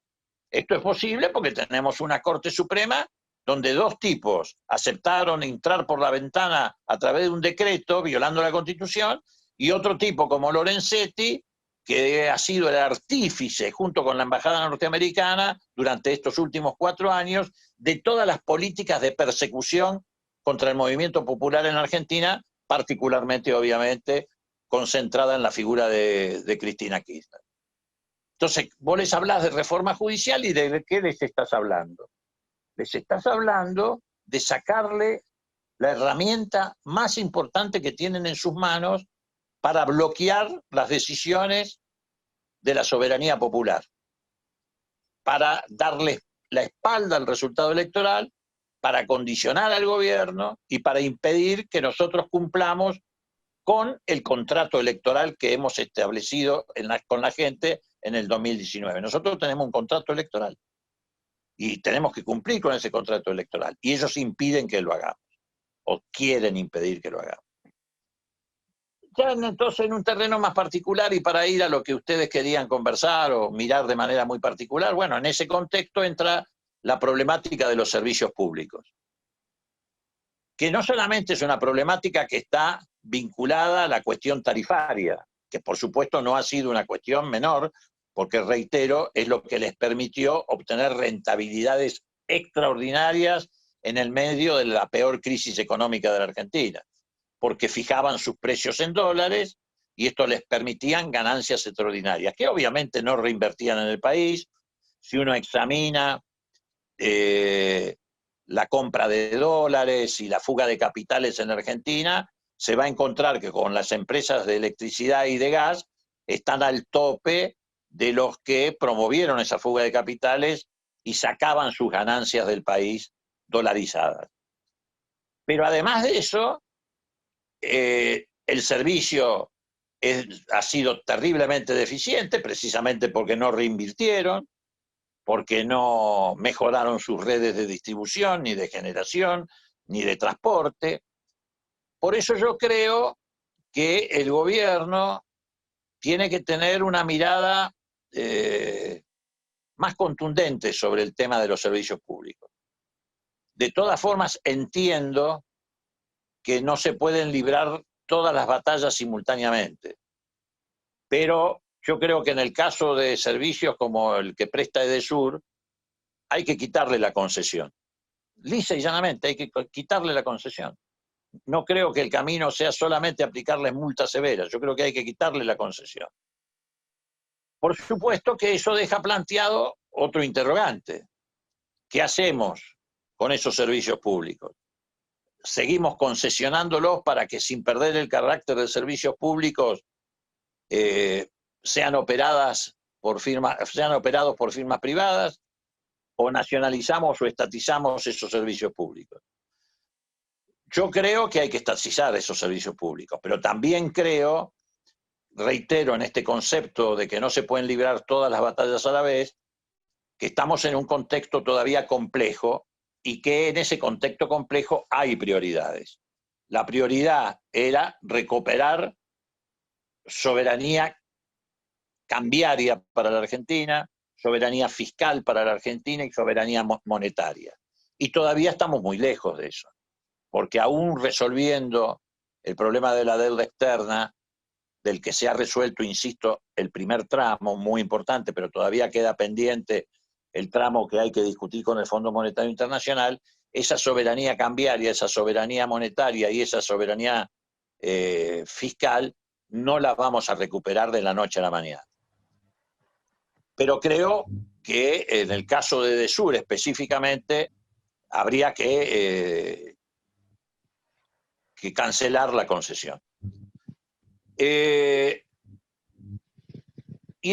Esto es posible porque tenemos una Corte Suprema donde 2 tipos aceptaron entrar por la ventana a través de un decreto violando la Constitución, y otro tipo como Lorenzetti, que ha sido el artífice junto con la Embajada norteamericana durante estos últimos 4 años de todas las políticas de persecución contra el movimiento popular en Argentina, particularmente, obviamente, concentrada en la figura de Cristina Kirchner. Entonces, vos les hablás de reforma judicial y ¿de qué les estás hablando? Les estás hablando de sacarle la herramienta más importante que tienen en sus manos para bloquear las decisiones de la soberanía popular, para darle la espalda al resultado electoral, para condicionar al gobierno y para impedir que nosotros cumplamos con el contrato electoral que hemos establecido con la gente en el 2019. Nosotros tenemos un contrato electoral y tenemos que cumplir con ese contrato electoral, y ellos impiden que lo hagamos, o quieren impedir que lo hagamos. Ya entonces en un terreno más particular, y para ir a lo que ustedes querían conversar o mirar de manera muy particular, bueno, en ese contexto entra la problemática de los servicios públicos, que no solamente es una problemática que está vinculada a la cuestión tarifaria, que por supuesto no ha sido una cuestión menor, porque reitero, es lo que les permitió obtener rentabilidades extraordinarias en el medio de la peor crisis económica de la Argentina, porque fijaban sus precios en dólares y esto les permitían ganancias extraordinarias, que obviamente no reinvertían en el país, si uno examina la compra de dólares y la fuga de capitales en Argentina, se va a encontrar que con las empresas de electricidad y de gas están al tope de los que promovieron esa fuga de capitales y sacaban sus ganancias del país dolarizadas. Pero además de eso, el servicio ha sido terriblemente deficiente, precisamente porque no reinvirtieron, porque no mejoraron sus redes de distribución, ni de generación, ni de transporte. Por eso yo creo que el gobierno tiene que tener una mirada más contundente sobre el tema de los servicios públicos. De todas formas, entiendo que no se pueden librar todas las batallas simultáneamente, pero yo creo que en el caso de servicios como el que presta Edesur, hay que quitarle la concesión. Lisa y llanamente hay que quitarle la concesión. No creo que el camino sea solamente aplicarles multas severas, yo creo que hay que quitarle la concesión. Por supuesto que eso deja planteado otro interrogante. ¿Qué hacemos con esos servicios públicos? ¿Seguimos concesionándolos para que sin perder el carácter de servicios públicos sean operados por firmas privadas? ¿O nacionalizamos o estatizamos esos servicios públicos? Yo creo que hay que estatizar esos servicios públicos, pero también creo, reitero en este concepto de que no se pueden librar todas las batallas a la vez, que estamos en un contexto todavía complejo y que en ese contexto complejo hay prioridades. La prioridad era recuperar soberanía cambiaria para la Argentina, soberanía fiscal para la Argentina y soberanía monetaria. Y todavía estamos muy lejos de eso, porque aún resolviendo el problema de la deuda externa, del que se ha resuelto, insisto, el primer tramo, muy importante, pero todavía queda pendiente el tramo que hay que discutir con el Fondo Monetario Internacional, esa soberanía cambiaria, esa soberanía monetaria y esa soberanía fiscal no las vamos a recuperar de la noche a la mañana. Pero creo que en el caso de Edesur específicamente habría que cancelar la concesión. Y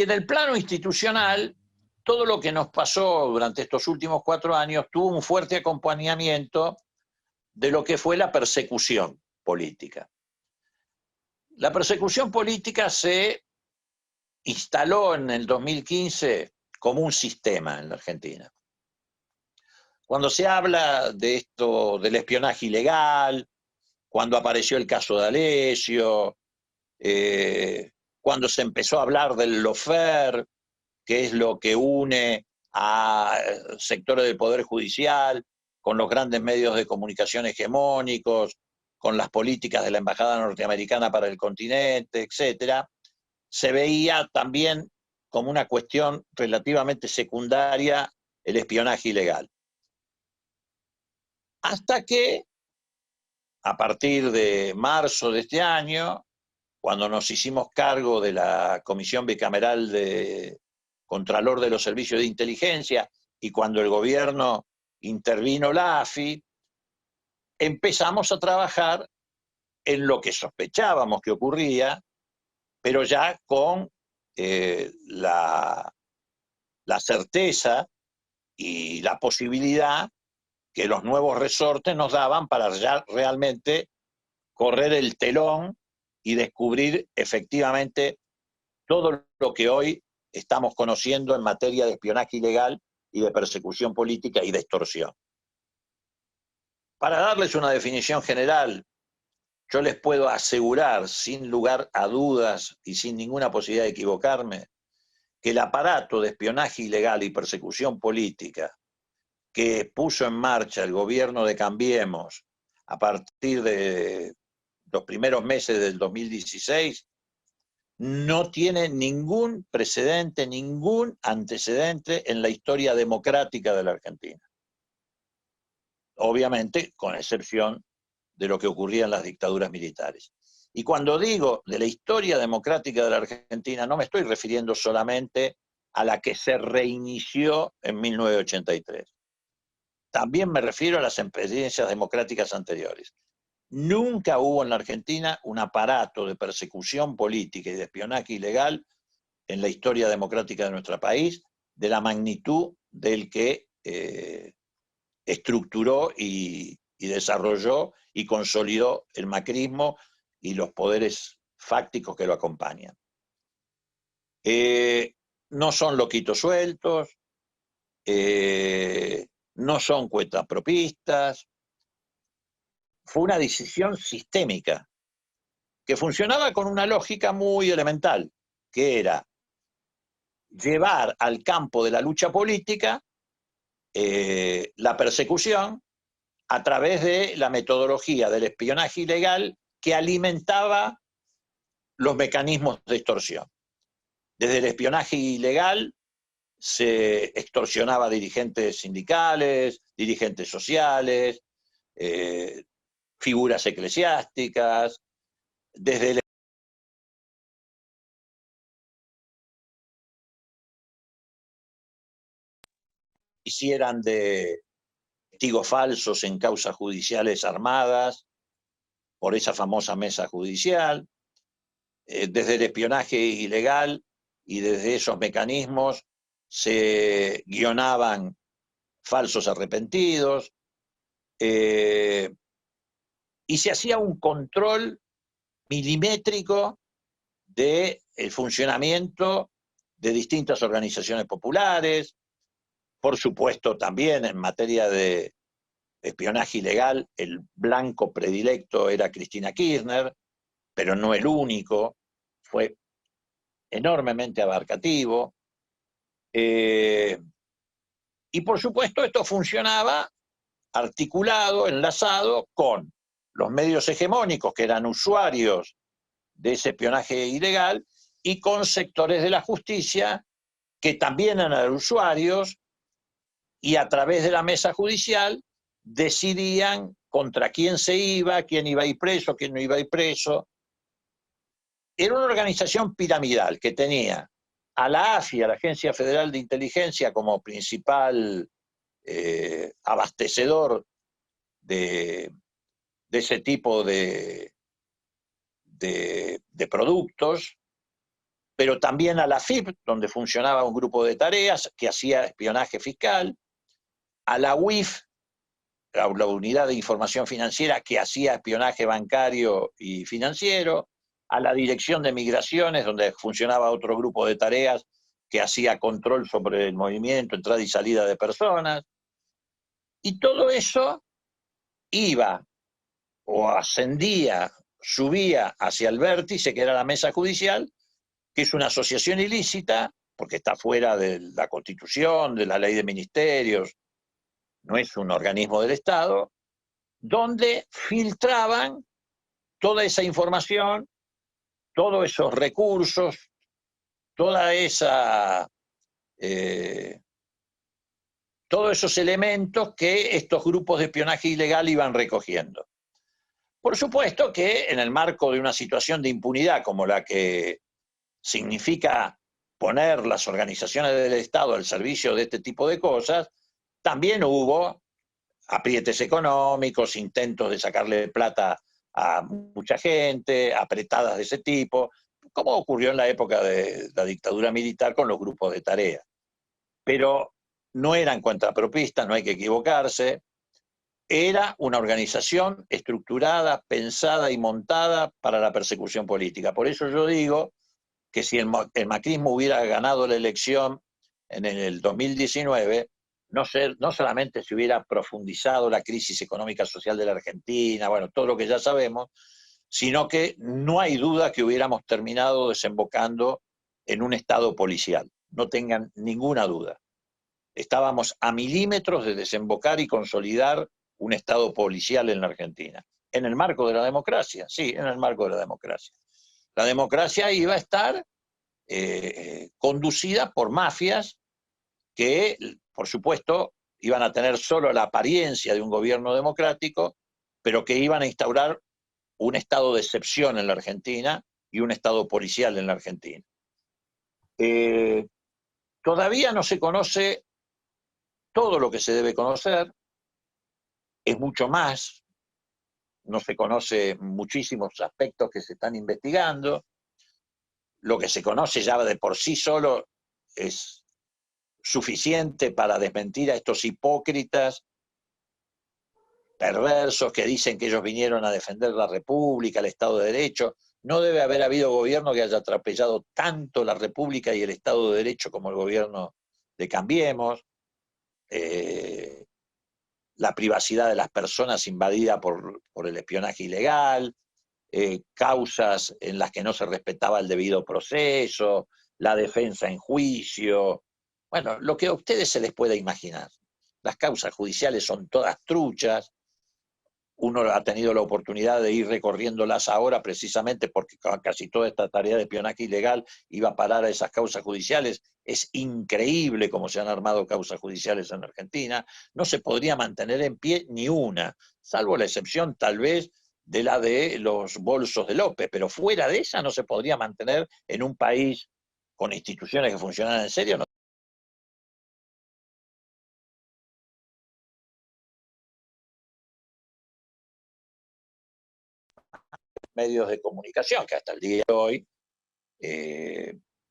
en el plano institucional, todo lo que nos pasó durante estos últimos 4 años tuvo un fuerte acompañamiento de lo que fue la persecución política. La persecución política se instaló en el 2015 como un sistema en la Argentina. Cuando se habla de esto, del espionaje ilegal, cuando apareció el caso de Alessio, cuando se empezó a hablar del lawfare, que es lo que une a sectores del Poder Judicial, con los grandes medios de comunicación hegemónicos, con las políticas de la Embajada Norteamericana para el continente, etc., se veía también como una cuestión relativamente secundaria el espionaje ilegal. Hasta que, a partir de marzo de este año, cuando nos hicimos cargo de la Comisión Bicameral de Contralor de los Servicios de Inteligencia y cuando el gobierno intervino la AFI, empezamos a trabajar en lo que sospechábamos que ocurría, pero ya con la certeza y la posibilidad que los nuevos resortes nos daban para ya realmente correr el telón y descubrir efectivamente todo lo que hoy estamos conociendo en materia de espionaje ilegal y de persecución política y de extorsión. Para darles una definición general, yo les puedo asegurar, sin lugar a dudas y sin ninguna posibilidad de equivocarme, que el aparato de espionaje ilegal y persecución política que puso en marcha el gobierno de Cambiemos a partir de los primeros meses del 2016 no tiene ningún precedente, ningún antecedente en la historia democrática de la Argentina. Obviamente, con excepción de lo que ocurría en las dictaduras militares. Y cuando digo de la historia democrática de la Argentina, no me estoy refiriendo solamente a la que se reinició en 1983. También me refiero a las experiencias democráticas anteriores. Nunca hubo en la Argentina un aparato de persecución política y de espionaje ilegal en la historia democrática de nuestro país de la magnitud del que estructuró y desarrolló y consolidó el macrismo y los poderes fácticos que lo acompañan. No son loquitos sueltos, no son cuentapropistas. Fue una decisión sistémica que funcionaba con una lógica muy elemental, que era llevar al campo de la lucha política la persecución a través de la metodología del espionaje ilegal que alimentaba los mecanismos de extorsión. Desde el espionaje ilegal se extorsionaba a dirigentes sindicales, dirigentes sociales, figuras eclesiásticas, desde el hicieran de testigos falsos en causas judiciales armadas por esa famosa mesa judicial, desde el espionaje ilegal y desde esos mecanismos se guionaban falsos arrepentidos, y se hacía un control milimétrico del funcionamiento de distintas organizaciones populares. Por supuesto, también en materia de espionaje ilegal, el blanco predilecto era Cristina Kirchner, pero no el único, fue enormemente abarcativo. Y por supuesto esto funcionaba articulado, enlazado con los medios hegemónicos, que eran usuarios de ese espionaje ilegal, y con sectores de la justicia, que también eran usuarios, y a través de la mesa judicial decidían contra quién quién iba a ir preso, quién no iba a ir preso. Era una organización piramidal que tenía a la AFI, a la Agencia Federal de Inteligencia, como principal abastecedor de ese tipo de productos, pero también a la FIP, donde funcionaba un grupo de tareas que hacía espionaje fiscal, a la UIF, la Unidad de Información Financiera, que hacía espionaje bancario y financiero, a la Dirección de Migraciones, donde funcionaba otro grupo de tareas que hacía control sobre el movimiento, entrada y salida de personas. Y todo eso iba o ascendía, subía hacia el vértice, que era la mesa judicial, que es una asociación ilícita, porque está fuera de la Constitución, de la ley de ministerios, no es un organismo del Estado, donde filtraban toda esa información, todos esos recursos, toda esa, todos esos elementos que estos grupos de espionaje ilegal iban recogiendo. Por supuesto que en el marco de una situación de impunidad como la que significa poner las organizaciones del Estado al servicio de este tipo de cosas, también hubo aprietes económicos, intentos de sacarle plata a mucha gente, apretadas de ese tipo, como ocurrió en la época de la dictadura militar con los grupos de tarea. Pero no eran cuentapropistas, no hay que equivocarse, era una organización estructurada, pensada y montada para la persecución política. Por eso yo digo que si el macrismo hubiera ganado la elección en el 2019, no solamente se hubiera profundizado la crisis económica social de la Argentina, bueno, todo lo que ya sabemos, sino que no hay duda que hubiéramos terminado desembocando en un Estado policial. No tengan ninguna duda. Estábamos a milímetros de desembocar y consolidar un Estado policial en la Argentina. En el marco de la democracia, sí, en el marco de la democracia. La democracia iba a estar conducida por mafias que, por supuesto, iban a tener solo la apariencia de un gobierno democrático, pero que iban a instaurar un estado de excepción en la Argentina y un estado policial en la Argentina. Todavía no se conoce todo lo que se debe conocer, es mucho más, no se conoce muchísimos aspectos que se están investigando, lo que se conoce ya de por sí solo es suficiente para desmentir a estos hipócritas perversos que dicen que ellos vinieron a defender la República, el Estado de Derecho. No debe haber habido gobierno que haya atropellado tanto la República y el Estado de Derecho como el gobierno de Cambiemos. La privacidad de las personas invadida por el espionaje ilegal, causas en las que no se respetaba el debido proceso, la defensa en juicio. Bueno, lo que a ustedes se les pueda imaginar. Las causas judiciales son todas truchas. Uno ha tenido la oportunidad de ir recorriéndolas ahora precisamente porque casi toda esta tarea de espionaje ilegal iba a parar a esas causas judiciales. Es increíble cómo se han armado causas judiciales en Argentina. No se podría mantener en pie ni una, salvo la excepción tal vez de la de los bolsos de López, pero fuera de esa no se podría mantener en un país con instituciones que funcionan en serio. Medios de comunicación que hasta el día de hoy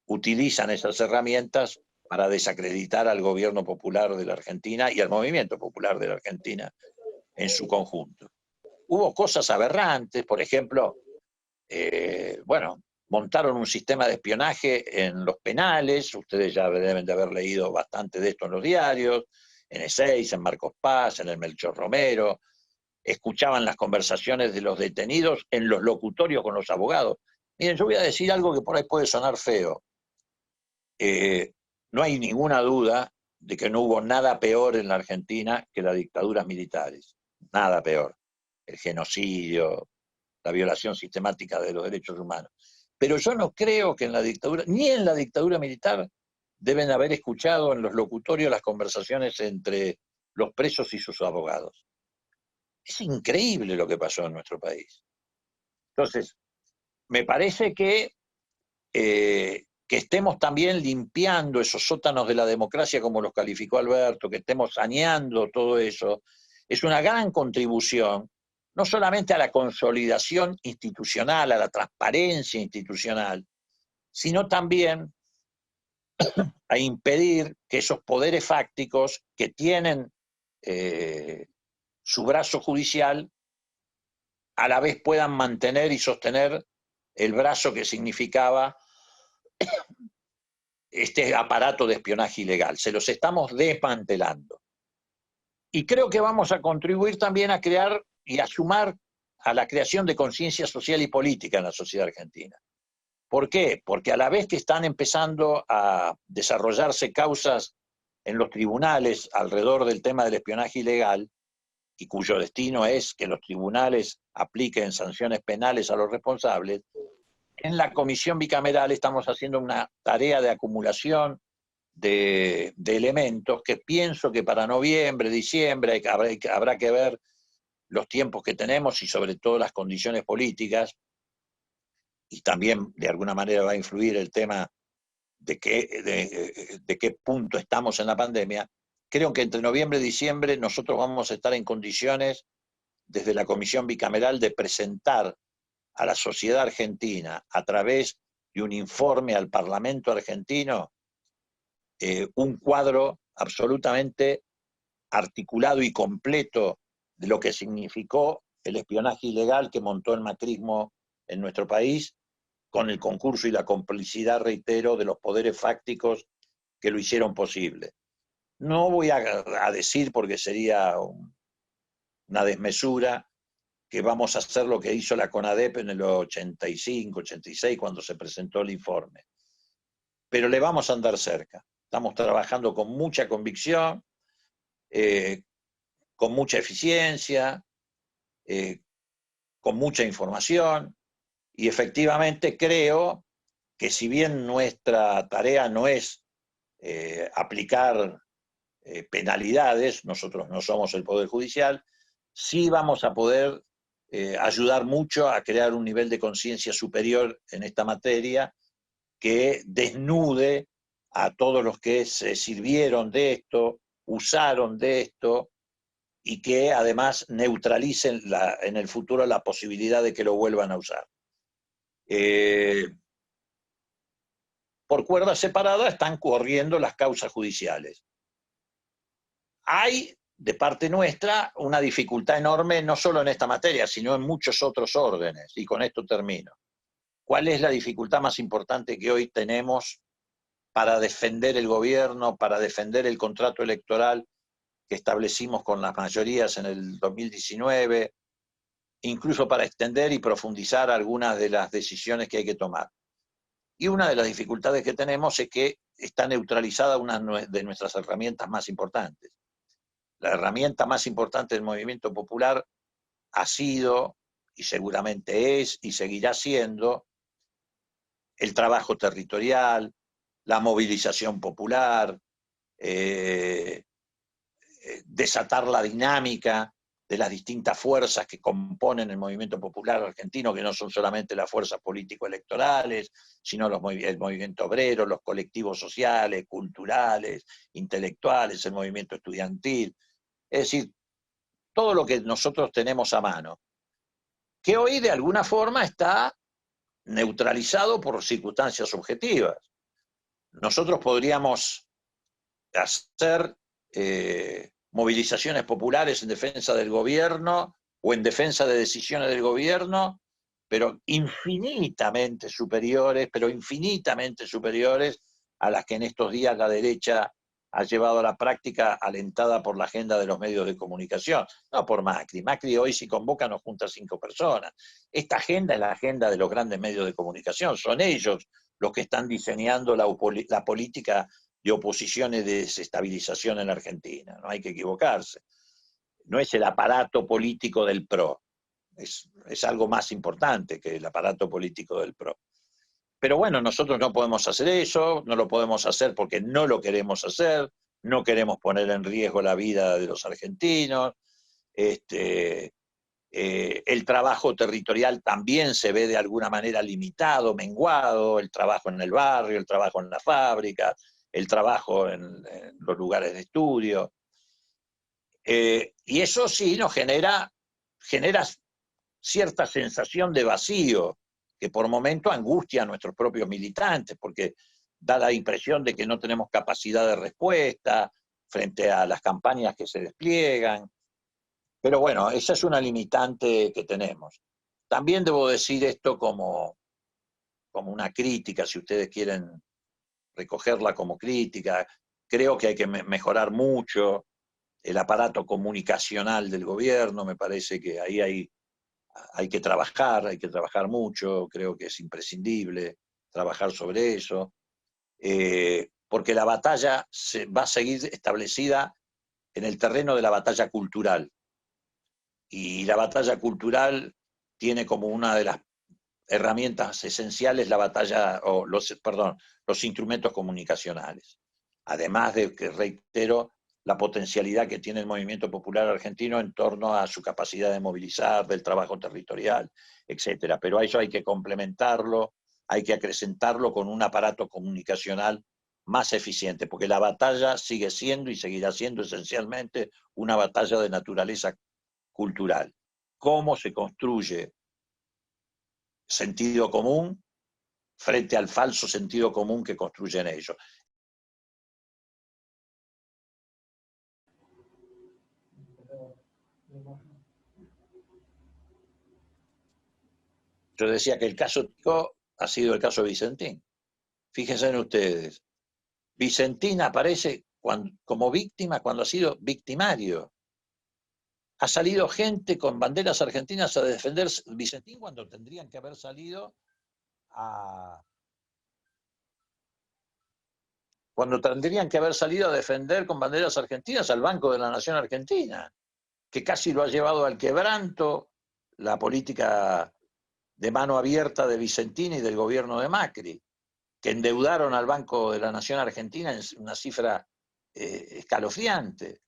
utilizan esas herramientas para desacreditar al gobierno popular de la Argentina y al movimiento popular de la Argentina en su conjunto. Hubo cosas aberrantes, por ejemplo, montaron un sistema de espionaje en los penales, ustedes ya deben de haber leído bastante de esto en los diarios, en E6, en Marcos Paz, en el Melchor Romero, escuchaban las conversaciones de los detenidos en los locutorios con los abogados. Miren, yo voy a decir algo que por ahí puede sonar feo. No hay ninguna duda de que no hubo nada peor en la Argentina que las dictaduras militares. Nada peor. El genocidio, la violación sistemática de los derechos humanos. Pero yo no creo que en la dictadura, ni en la dictadura militar, deben haber escuchado en los locutorios las conversaciones entre los presos y sus abogados. Es increíble lo que pasó en nuestro país. Entonces, me parece que estemos también limpiando esos sótanos de la democracia, como los calificó Alberto, que estemos saneando todo eso, es una gran contribución, no solamente a la consolidación institucional, a la transparencia institucional, sino también a impedir que esos poderes fácticos que tienen su brazo judicial a la vez puedan mantener y sostener el brazo que significaba este aparato de espionaje ilegal. Se los estamos desmantelando. Y creo que vamos a contribuir también a crear y a sumar a la creación de conciencia social y política en la sociedad argentina. ¿Por qué? Porque a la vez que están empezando a desarrollarse causas en los tribunales alrededor del tema del espionaje ilegal, y cuyo destino es que los tribunales apliquen sanciones penales a los responsables, en la comisión bicameral estamos haciendo una tarea de acumulación de elementos que pienso que para noviembre, diciembre, habrá que ver los tiempos que tenemos y sobre todo las condiciones políticas, y también de alguna manera va a influir el tema de qué punto estamos en la pandemia. Creo que entre noviembre y diciembre nosotros vamos a estar en condiciones, desde la comisión bicameral, de presentar a la sociedad argentina, a través de un informe al Parlamento argentino, un cuadro absolutamente articulado y completo de lo que significó el espionaje ilegal que montó el macrismo en nuestro país, con el concurso y la complicidad, reitero, de los poderes fácticos que lo hicieron posible. No voy a decir, porque sería una desmesura, que vamos a hacer lo que hizo la CONADEP en el 85, 86, cuando se presentó el informe. Pero le vamos a andar cerca. Estamos trabajando con mucha convicción, con mucha eficiencia, con mucha información, y efectivamente creo que si bien nuestra tarea no es aplicar penalidades, nosotros no somos el Poder Judicial, sí vamos a poder ayudar mucho a crear un nivel de conciencia superior en esta materia que desnude a todos los que se sirvieron de esto, usaron de esto, y que además neutralicen en el futuro la posibilidad de que lo vuelvan a usar. Por cuerda separada están corriendo las causas judiciales. Hay, de parte nuestra, una dificultad enorme, no solo en esta materia, sino en muchos otros órdenes, y con esto termino. ¿Cuál es la dificultad más importante que hoy tenemos para defender el gobierno, para defender el contrato electoral que establecimos con las mayorías en el 2019, incluso para extender y profundizar algunas de las decisiones que hay que tomar? Y una de las dificultades que tenemos es que está neutralizada una de nuestras herramientas más importantes. La herramienta más importante del movimiento popular ha sido, y seguramente es, y seguirá siendo, el trabajo territorial, la movilización popular, desatar la dinámica de las distintas fuerzas que componen el movimiento popular argentino, que no son solamente las fuerzas político-electorales, sino el movimiento obrero, los colectivos sociales, culturales, intelectuales, el movimiento estudiantil. Es decir, todo lo que nosotros tenemos a mano, que hoy de alguna forma está neutralizado por circunstancias objetivas. Nosotros podríamos hacer movilizaciones populares en defensa del gobierno o en defensa de decisiones del gobierno, pero infinitamente superiores a las que en estos días la derecha ha llevado a la práctica, alentada por la agenda de los medios de comunicación, no por Macri. Macri hoy, si convoca, nos junta 5 personas. Esta agenda es la agenda de los grandes medios de comunicación, son ellos los que están diseñando la política de oposición y de desestabilización en la Argentina, no hay que equivocarse. No es el aparato político del PRO, es algo más importante que el aparato político del PRO. Pero bueno, nosotros no podemos hacer eso, no lo podemos hacer porque no lo queremos hacer, no queremos poner en riesgo la vida de los argentinos. El trabajo territorial también se ve de alguna manera limitado, menguado, el trabajo en el barrio, el trabajo en la fábrica, el trabajo en los lugares de estudio. Y eso sí nos genera cierta sensación de vacío, que por momento angustia a nuestros propios militantes, porque da la impresión de que no tenemos capacidad de respuesta frente a las campañas que se despliegan. Pero bueno, esa es una limitante que tenemos. También debo decir esto como una crítica, si ustedes quieren recogerla como crítica. Creo que hay que mejorar mucho el aparato comunicacional del gobierno, me parece que ahí hay que trabajar mucho, creo que es imprescindible trabajar sobre eso, porque la batalla va a seguir establecida en el terreno de la batalla cultural. Y la batalla cultural tiene como una de las herramientas esenciales los instrumentos comunicacionales. Además de que, reitero, la potencialidad que tiene el movimiento popular argentino en torno a su capacidad de movilizar, del trabajo territorial, etc. Pero a eso hay que complementarlo, hay que acrecentarlo con un aparato comunicacional más eficiente, porque la batalla sigue siendo y seguirá siendo esencialmente una batalla de naturaleza cultural. ¿Cómo se construye sentido común frente al falso sentido común que construyen ellos? Yo decía que el caso Tico ha sido el caso Vicentín. Fíjense en ustedes, Vicentín aparece como víctima cuando ha sido victimario. Ha salido gente con banderas argentinas a defender Vicentín cuando tendrían que haber salido a defender con banderas argentinas al Banco de la Nación Argentina, que casi lo ha llevado al quebranto la política de mano abierta de Vicentín y del gobierno de Macri, que endeudaron al Banco de la Nación Argentina en una cifra escalofriante.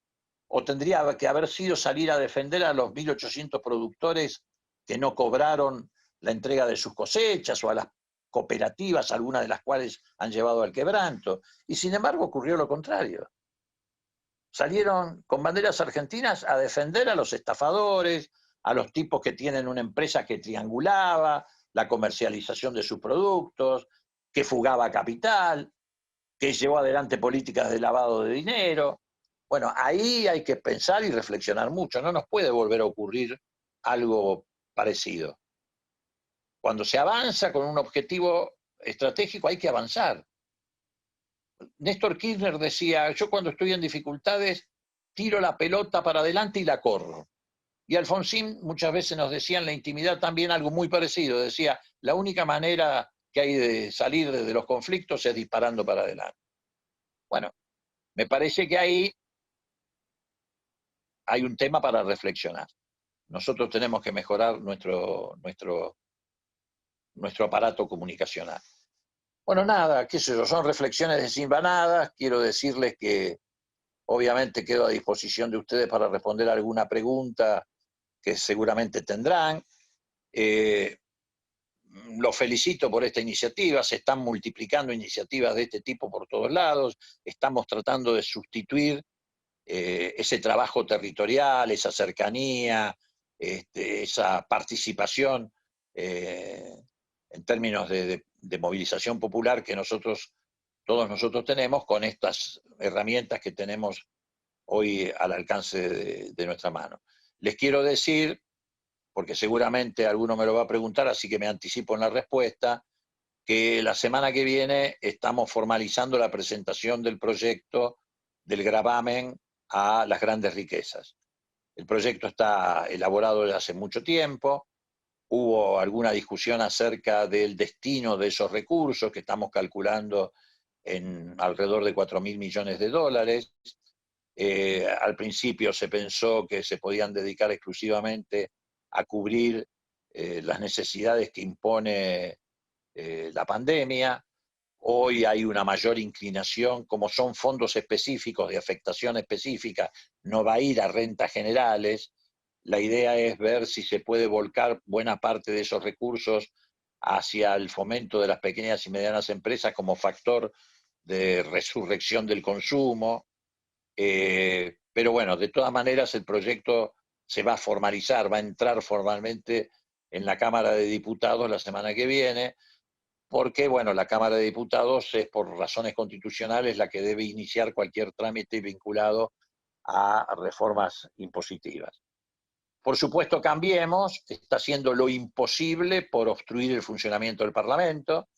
O tendría que haber sido salir a defender a los 1.800 productores que no cobraron la entrega de sus cosechas, o a las cooperativas, algunas de las cuales han llevado al quebranto. Y sin embargo ocurrió lo contrario. Salieron con banderas argentinas a defender a los estafadores, a los tipos que tienen una empresa que triangulaba la comercialización de sus productos, que fugaba capital, que llevó adelante políticas de lavado de dinero. Bueno, ahí hay que pensar y reflexionar mucho. No nos puede volver a ocurrir algo parecido. Cuando se avanza con un objetivo estratégico hay que avanzar. Néstor Kirchner decía, yo cuando estoy en dificultades tiro la pelota para adelante y la corro. Y Alfonsín muchas veces nos decía en la intimidad también algo muy parecido. Decía, la única manera que hay de salir de los conflictos es disparando para adelante. Bueno, me parece que ahí hay un tema para reflexionar. Nosotros tenemos que mejorar nuestro aparato comunicacional. Bueno, nada, qué sé yo, son reflexiones desinvanadas. Quiero decirles que obviamente quedo a disposición de ustedes para responder alguna pregunta que seguramente tendrán. Los felicito por esta iniciativa, se están multiplicando iniciativas de este tipo por todos lados, estamos tratando de sustituir ese trabajo territorial, esa cercanía, esa participación en términos de movilización popular que todos nosotros tenemos con estas herramientas que tenemos hoy al alcance de nuestra mano. Les quiero decir, porque seguramente alguno me lo va a preguntar, así que me anticipo en la respuesta, que la semana que viene estamos formalizando la presentación del proyecto del gravamen a las grandes riquezas. El proyecto está elaborado desde hace mucho tiempo, hubo alguna discusión acerca del destino de esos recursos que estamos calculando en alrededor de 4.000 millones de dólares. Al principio se pensó que se podían dedicar exclusivamente a cubrir las necesidades que impone la pandemia. Hoy hay una mayor inclinación, como son fondos específicos de afectación específica, no va a ir a rentas generales. La idea es ver si se puede volcar buena parte de esos recursos hacia el fomento de las pequeñas y medianas empresas como factor de resurrección del consumo. Pero bueno, de todas maneras el proyecto se va a formalizar, va a entrar formalmente en la Cámara de Diputados la semana que viene, porque bueno, la Cámara de Diputados es por razones constitucionales la que debe iniciar cualquier trámite vinculado a reformas impositivas. Por supuesto, Cambiemos está haciendo lo imposible por obstruir el funcionamiento del Parlamento,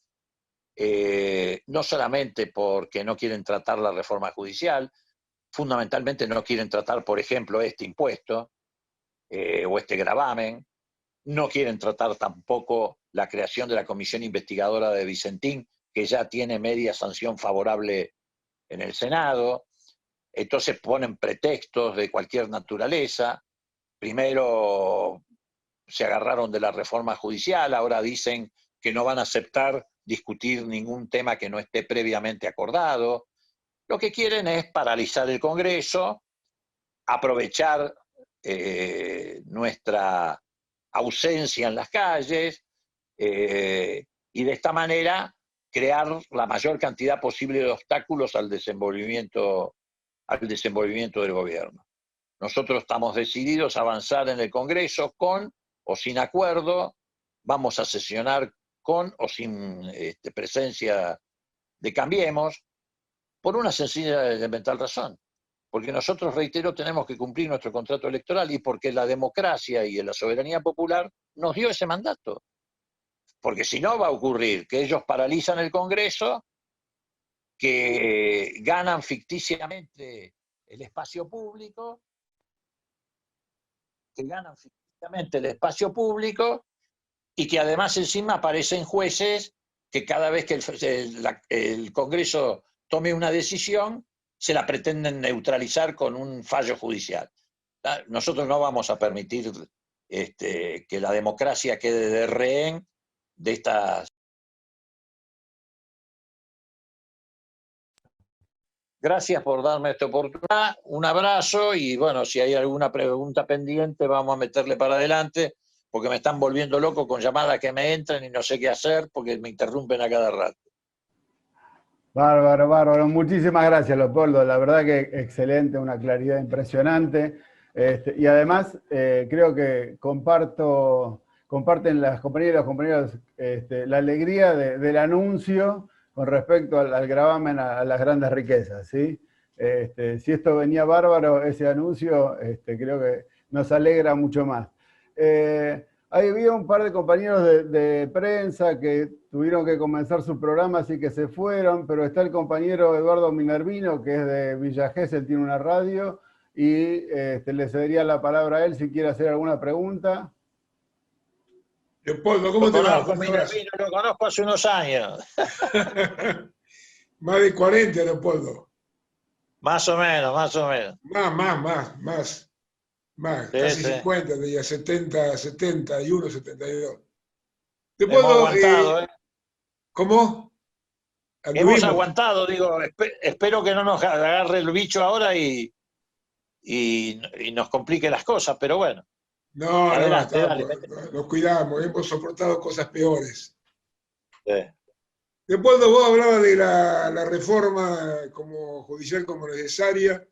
no solamente porque no quieren tratar la reforma judicial, fundamentalmente no quieren tratar, por ejemplo, este impuesto o este gravamen, no quieren tratar tampoco la creación de la comisión investigadora de Vicentín, que ya tiene media sanción favorable en el Senado. Entonces ponen pretextos de cualquier naturaleza. Primero se agarraron de la reforma judicial, ahora dicen que no van a aceptar discutir ningún tema que no esté previamente acordado. Lo que quieren es paralizar el Congreso, aprovechar nuestra ausencia en las calles y de esta manera crear la mayor cantidad posible de obstáculos al desenvolvimiento del gobierno. Nosotros estamos decididos a avanzar en el Congreso con o sin acuerdo, vamos a sesionar con o sin presencia de Cambiemos, por una sencilla y elemental razón. Porque nosotros, reitero, tenemos que cumplir nuestro contrato electoral y porque la democracia y la soberanía popular nos dio ese mandato. Porque si no va a ocurrir que ellos paralizan el Congreso, que ganan ficticiamente el espacio público, y que además encima aparecen jueces que cada vez que el Congreso tome una decisión, se la pretenden neutralizar con un fallo judicial. Nosotros no vamos a permitir que la democracia quede de rehén de estas. Gracias por darme esta oportunidad, un abrazo y bueno, si hay alguna pregunta pendiente vamos a meterle para adelante, porque me están volviendo loco con llamadas que me entran y no sé qué hacer porque me interrumpen a cada rato. Bárbaro, bárbaro. Muchísimas gracias, Leopoldo. La verdad que excelente, una claridad impresionante. Y además, creo que comparten las compañeras y los compañeros la alegría del anuncio con respecto al gravamen a las grandes riquezas, ¿sí? Si esto venía bárbaro, ese anuncio, creo que nos alegra mucho más. Había un par de compañeros de prensa que tuvieron que comenzar su programa, así que se fueron, pero está el compañero Eduardo Minervino, que es de Villa Gesell, tiene una radio, y le cedería la palabra a él si quiere hacer alguna pregunta. Leopoldo, ¿cómo te va? Minervino lo conozco hace unos años. Más de 40, Leopoldo. Más o menos, más o menos. Más. Sí, Casi sí. 50, diría 70, 71, 72. Hemos aguantado, ¿Cómo? Hemos aguantado, digo, espero que no nos agarre el bicho ahora y nos complique las cosas, pero bueno. No, adelante, dale. Nos cuidamos, hemos soportado cosas peores. Sí. Leopoldo, vos hablabas de la reforma como judicial como necesaria,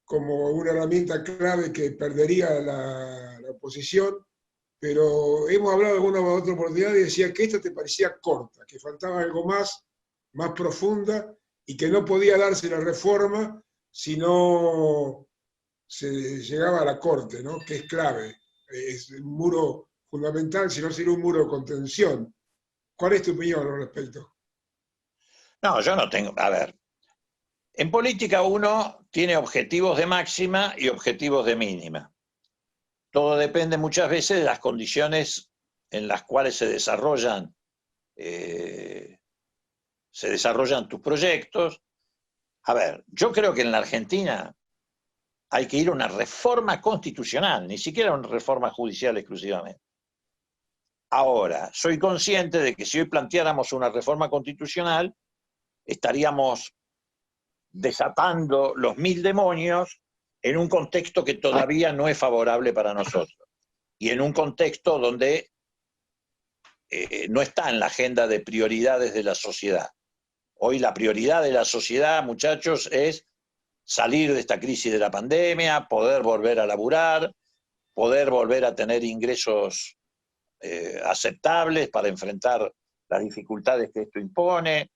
como una herramienta clave que perdería la oposición, pero hemos hablado alguna otra oportunidad y decía que esta te parecía corta, que faltaba algo más profunda y que no podía darse la reforma si no se llegaba a la Corte, ¿no? Que es clave, es un muro fundamental, si no sería un muro de contención. ¿Cuál es tu opinión al respecto? No, yo no tengo, a ver, en política uno tiene objetivos de máxima y objetivos de mínima. Todo depende muchas veces de las condiciones en las cuales se desarrollan tus proyectos. A ver, yo creo que en la Argentina hay que ir a una reforma constitucional, ni siquiera una reforma judicial exclusivamente. Ahora, soy consciente de que si hoy planteáramos una reforma constitucional, estaríamos desatando los 1000 demonios en un contexto que todavía no es favorable para nosotros y en un contexto donde no está en la agenda de prioridades de la sociedad. Hoy la prioridad de la sociedad, muchachos, es salir de esta crisis de la pandemia, poder volver a laburar, poder volver a tener ingresos aceptables para enfrentar las dificultades que esto impone.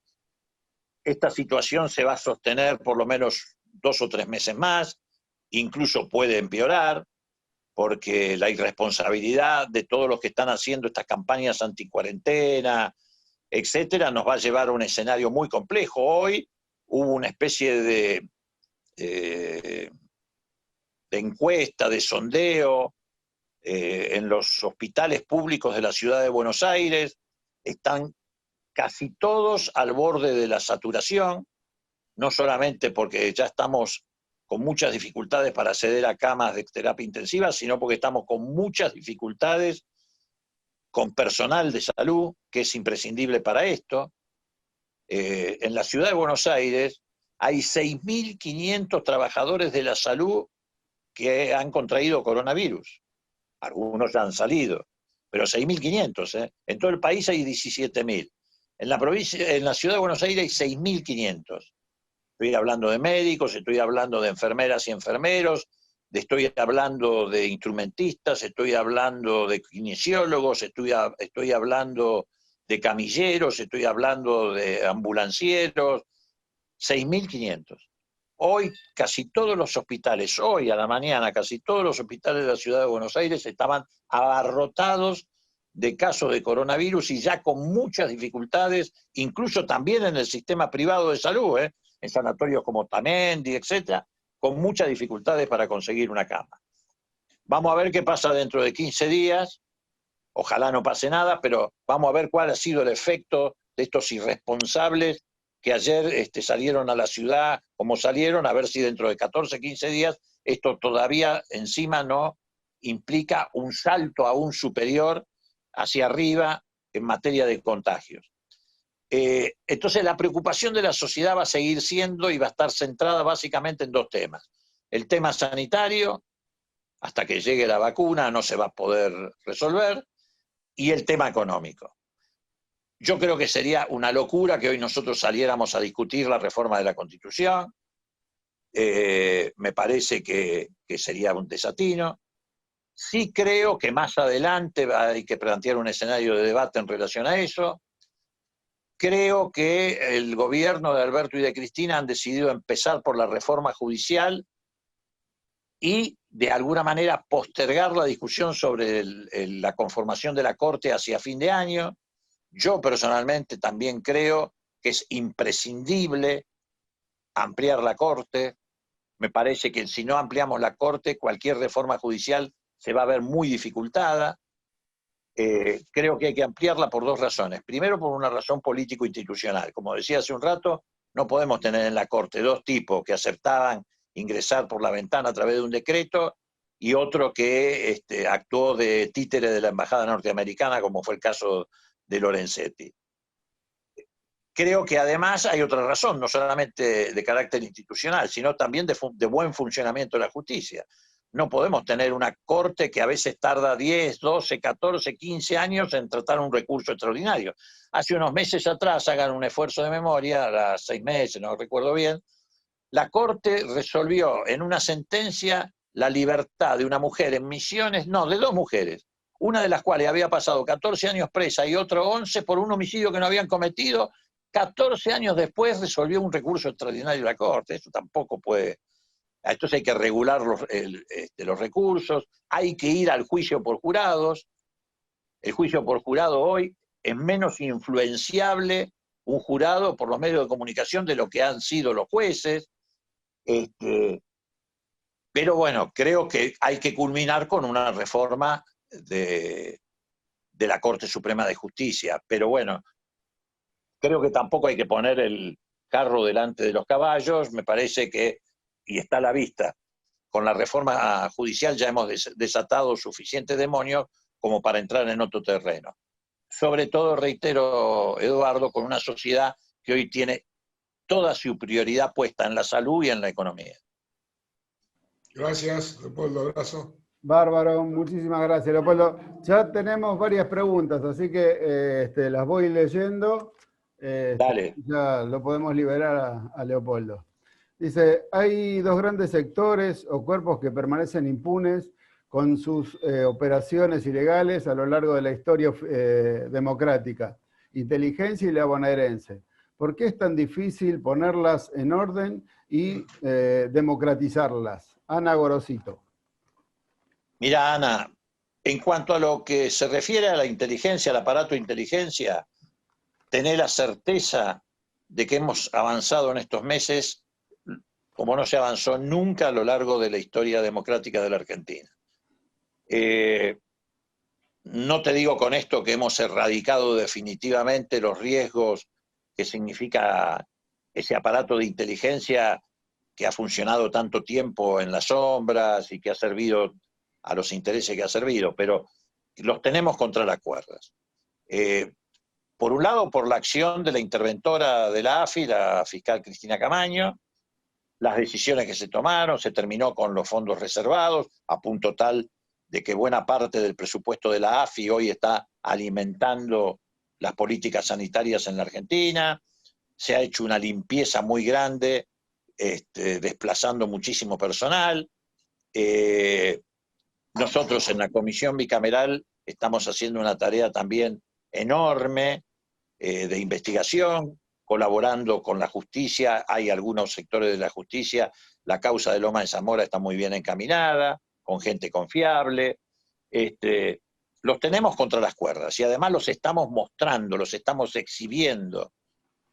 Esta situación se va a sostener por lo menos 2 o 3 meses más, incluso puede empeorar, porque la irresponsabilidad de todos los que están haciendo estas campañas anticuarentena, etcétera, nos va a llevar a un escenario muy complejo. Hoy hubo una especie de encuesta, de sondeo en los hospitales públicos de la ciudad de Buenos Aires. Están casi todos al borde de la saturación, no solamente porque ya estamos con muchas dificultades para acceder a camas de terapia intensiva, sino porque estamos con muchas dificultades con personal de salud, que es imprescindible para esto. En la ciudad de Buenos Aires hay 6.500 trabajadores de la salud que han contraído coronavirus. Algunos ya han salido, pero 6.500, En todo el país hay 17.000. En la ciudad de Buenos Aires hay 6.500. Estoy hablando de médicos, estoy hablando de enfermeras y enfermeros, estoy hablando de instrumentistas, estoy hablando de kinesiólogos, estoy hablando de camilleros, estoy hablando de ambulancieros, 6.500. Hoy casi todos los hospitales, hoy a la mañana, casi todos los hospitales de la ciudad de Buenos Aires estaban abarrotados de casos de coronavirus y ya con muchas dificultades, incluso también en el sistema privado de salud, en sanatorios como Tamendi, etcétera, con muchas dificultades para conseguir una cama. Vamos a ver qué pasa dentro de 15 días, ojalá no pase nada, pero vamos a ver cuál ha sido el efecto de estos irresponsables que ayer salieron a la ciudad como salieron, a ver si dentro de 14, 15 días esto todavía encima no implica un salto aún superior hacia arriba en materia de contagios. Entonces la preocupación de la sociedad va a seguir siendo y va a estar centrada básicamente en 2 temas. El tema sanitario, hasta que llegue la vacuna no se va a poder resolver, y el tema económico. Yo creo que sería una locura que hoy nosotros saliéramos a discutir la reforma de la Constitución. Me parece que sería un desatino. Sí creo que más adelante hay que plantear un escenario de debate en relación a eso. Creo que el gobierno de Alberto y de Cristina han decidido empezar por la reforma judicial y de alguna manera postergar la discusión sobre la conformación de la Corte hacia fin de año. Yo personalmente también creo que es imprescindible ampliar la Corte. Me parece que si no ampliamos la Corte, cualquier reforma judicial se va a ver muy dificultada. Creo que hay que ampliarla por dos razones. Primero, por una razón político-institucional. Como decía hace un rato, no podemos tener en la Corte dos tipos que aceptaban ingresar por la ventana a través de un decreto y otro que actuó de títere de la embajada norteamericana, como fue el caso de Lorenzetti. Creo que además hay otra razón, no solamente de carácter institucional, sino también de buen funcionamiento de la justicia. No podemos tener una corte que a veces tarda 10, 12, 14, 15 años en tratar un recurso extraordinario. Hace unos meses atrás, hagan un esfuerzo de memoria, a 6 meses, no recuerdo bien, la Corte resolvió en una sentencia la libertad de una mujer en Misiones, no, de dos mujeres, una de las cuales había pasado 14 años presa y otro 11 por un homicidio que no habían cometido. 14 años después resolvió un recurso extraordinario la Corte. Eso tampoco puede. Entonces hay que regular los recursos, hay que ir al juicio por jurados. El juicio por jurado hoy es menos influenciable un jurado por los medios de comunicación de lo que han sido los jueces. Pero bueno, creo que hay que culminar con una reforma de la Corte Suprema de Justicia. Pero bueno, creo que tampoco hay que poner el carro delante de los caballos. Me parece que, y está a la vista, con la reforma judicial ya hemos desatado suficientes demonios como para entrar en otro terreno. Sobre todo, reitero, Eduardo, con una sociedad que hoy tiene toda su prioridad puesta en la salud y en la economía. Gracias, Leopoldo, abrazo. Bárbaro, muchísimas gracias, Leopoldo. Ya tenemos varias preguntas, así que las voy leyendo. Dale. Ya lo podemos liberar a Leopoldo. Dice, hay dos grandes sectores o cuerpos que permanecen impunes con sus operaciones ilegales a lo largo de la historia democrática, inteligencia y la bonaerense. ¿Por qué es tan difícil ponerlas en orden y democratizarlas? Ana Gorosito. Mira, Ana, en cuanto a lo que se refiere a la inteligencia, al aparato de inteligencia, tener la certeza de que hemos avanzado en estos meses como no se avanzó nunca a lo largo de la historia democrática de la Argentina. No te digo con esto que hemos erradicado definitivamente los riesgos que significa ese aparato de inteligencia que ha funcionado tanto tiempo en las sombras y que ha servido a los intereses que ha servido, pero los tenemos contra las cuerdas. Por un lado, por la acción de la interventora de la AFI, la fiscal Cristina Camaño, las decisiones que se tomaron, se terminó con los fondos reservados, a punto tal de que buena parte del presupuesto de la AFI hoy está alimentando las políticas sanitarias en la Argentina. Se ha hecho una limpieza muy grande, desplazando muchísimo personal. Nosotros en la comisión bicameral estamos haciendo una tarea también enorme de investigación, colaborando con la justicia. Hay algunos sectores de la justicia, la causa de Lomas de Zamora está muy bien encaminada, con gente confiable. Los tenemos contra las cuerdas y además los estamos mostrando, los estamos exhibiendo,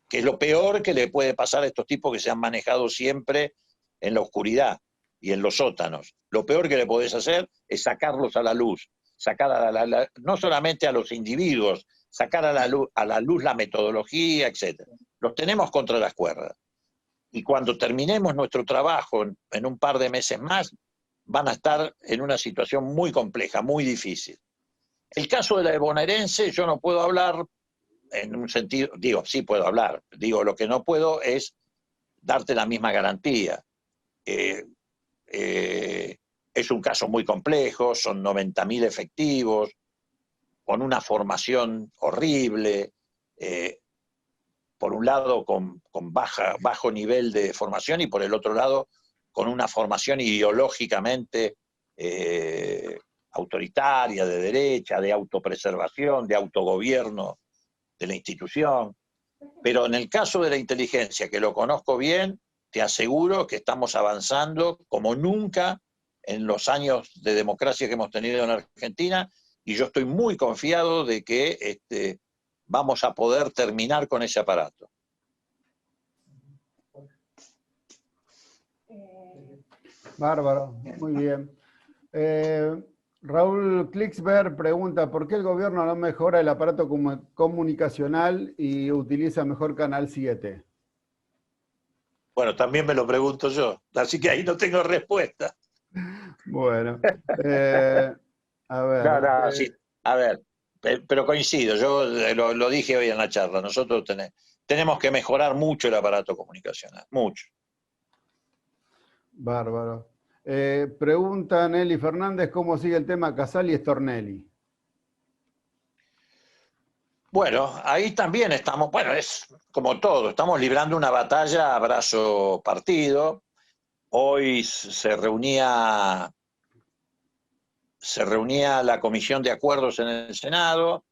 que es lo peor que le puede pasar a estos tipos que se han manejado siempre en la oscuridad y en los sótanos. Lo peor que le podés hacer es sacarlos a la luz, sacar no solamente a los individuos, sacar a la luz la metodología, etc. Los tenemos contra las cuerdas. Y cuando terminemos nuestro trabajo en un par de meses más, van a estar en una situación muy compleja, muy difícil. El caso de la bonaerense, yo no puedo hablar en un sentido, digo, sí puedo hablar, digo, lo que no puedo es darte la misma garantía. Es un caso muy complejo, son 90.000 efectivos, con una formación horrible, por un lado con bajo nivel de formación y por el otro lado con una formación ideológicamente autoritaria, de derecha, de autopreservación, de autogobierno de la institución. Pero en el caso de la inteligencia, que lo conozco bien, te aseguro que estamos avanzando como nunca en los años de democracia que hemos tenido en Argentina, y yo estoy muy confiado de que vamos a poder terminar con ese aparato. Bárbaro, muy bien. Raúl Klicksberg pregunta, ¿por qué el gobierno no mejora el aparato comunicacional y utiliza mejor Canal 7? Bueno, también me lo pregunto yo, así que ahí no tengo respuesta. Bueno, a ver. No, sí, a ver, pero coincido, yo lo dije hoy en la charla, nosotros tenemos que mejorar mucho el aparato comunicacional, mucho. Bárbaro. Pregunta Nelly Fernández, ¿cómo sigue el tema Casal y Stornelli? Bueno, ahí también estamos, bueno, es como todo, estamos librando una batalla a brazo partido. Hoy se reunía la Comisión de Acuerdos en el Senado,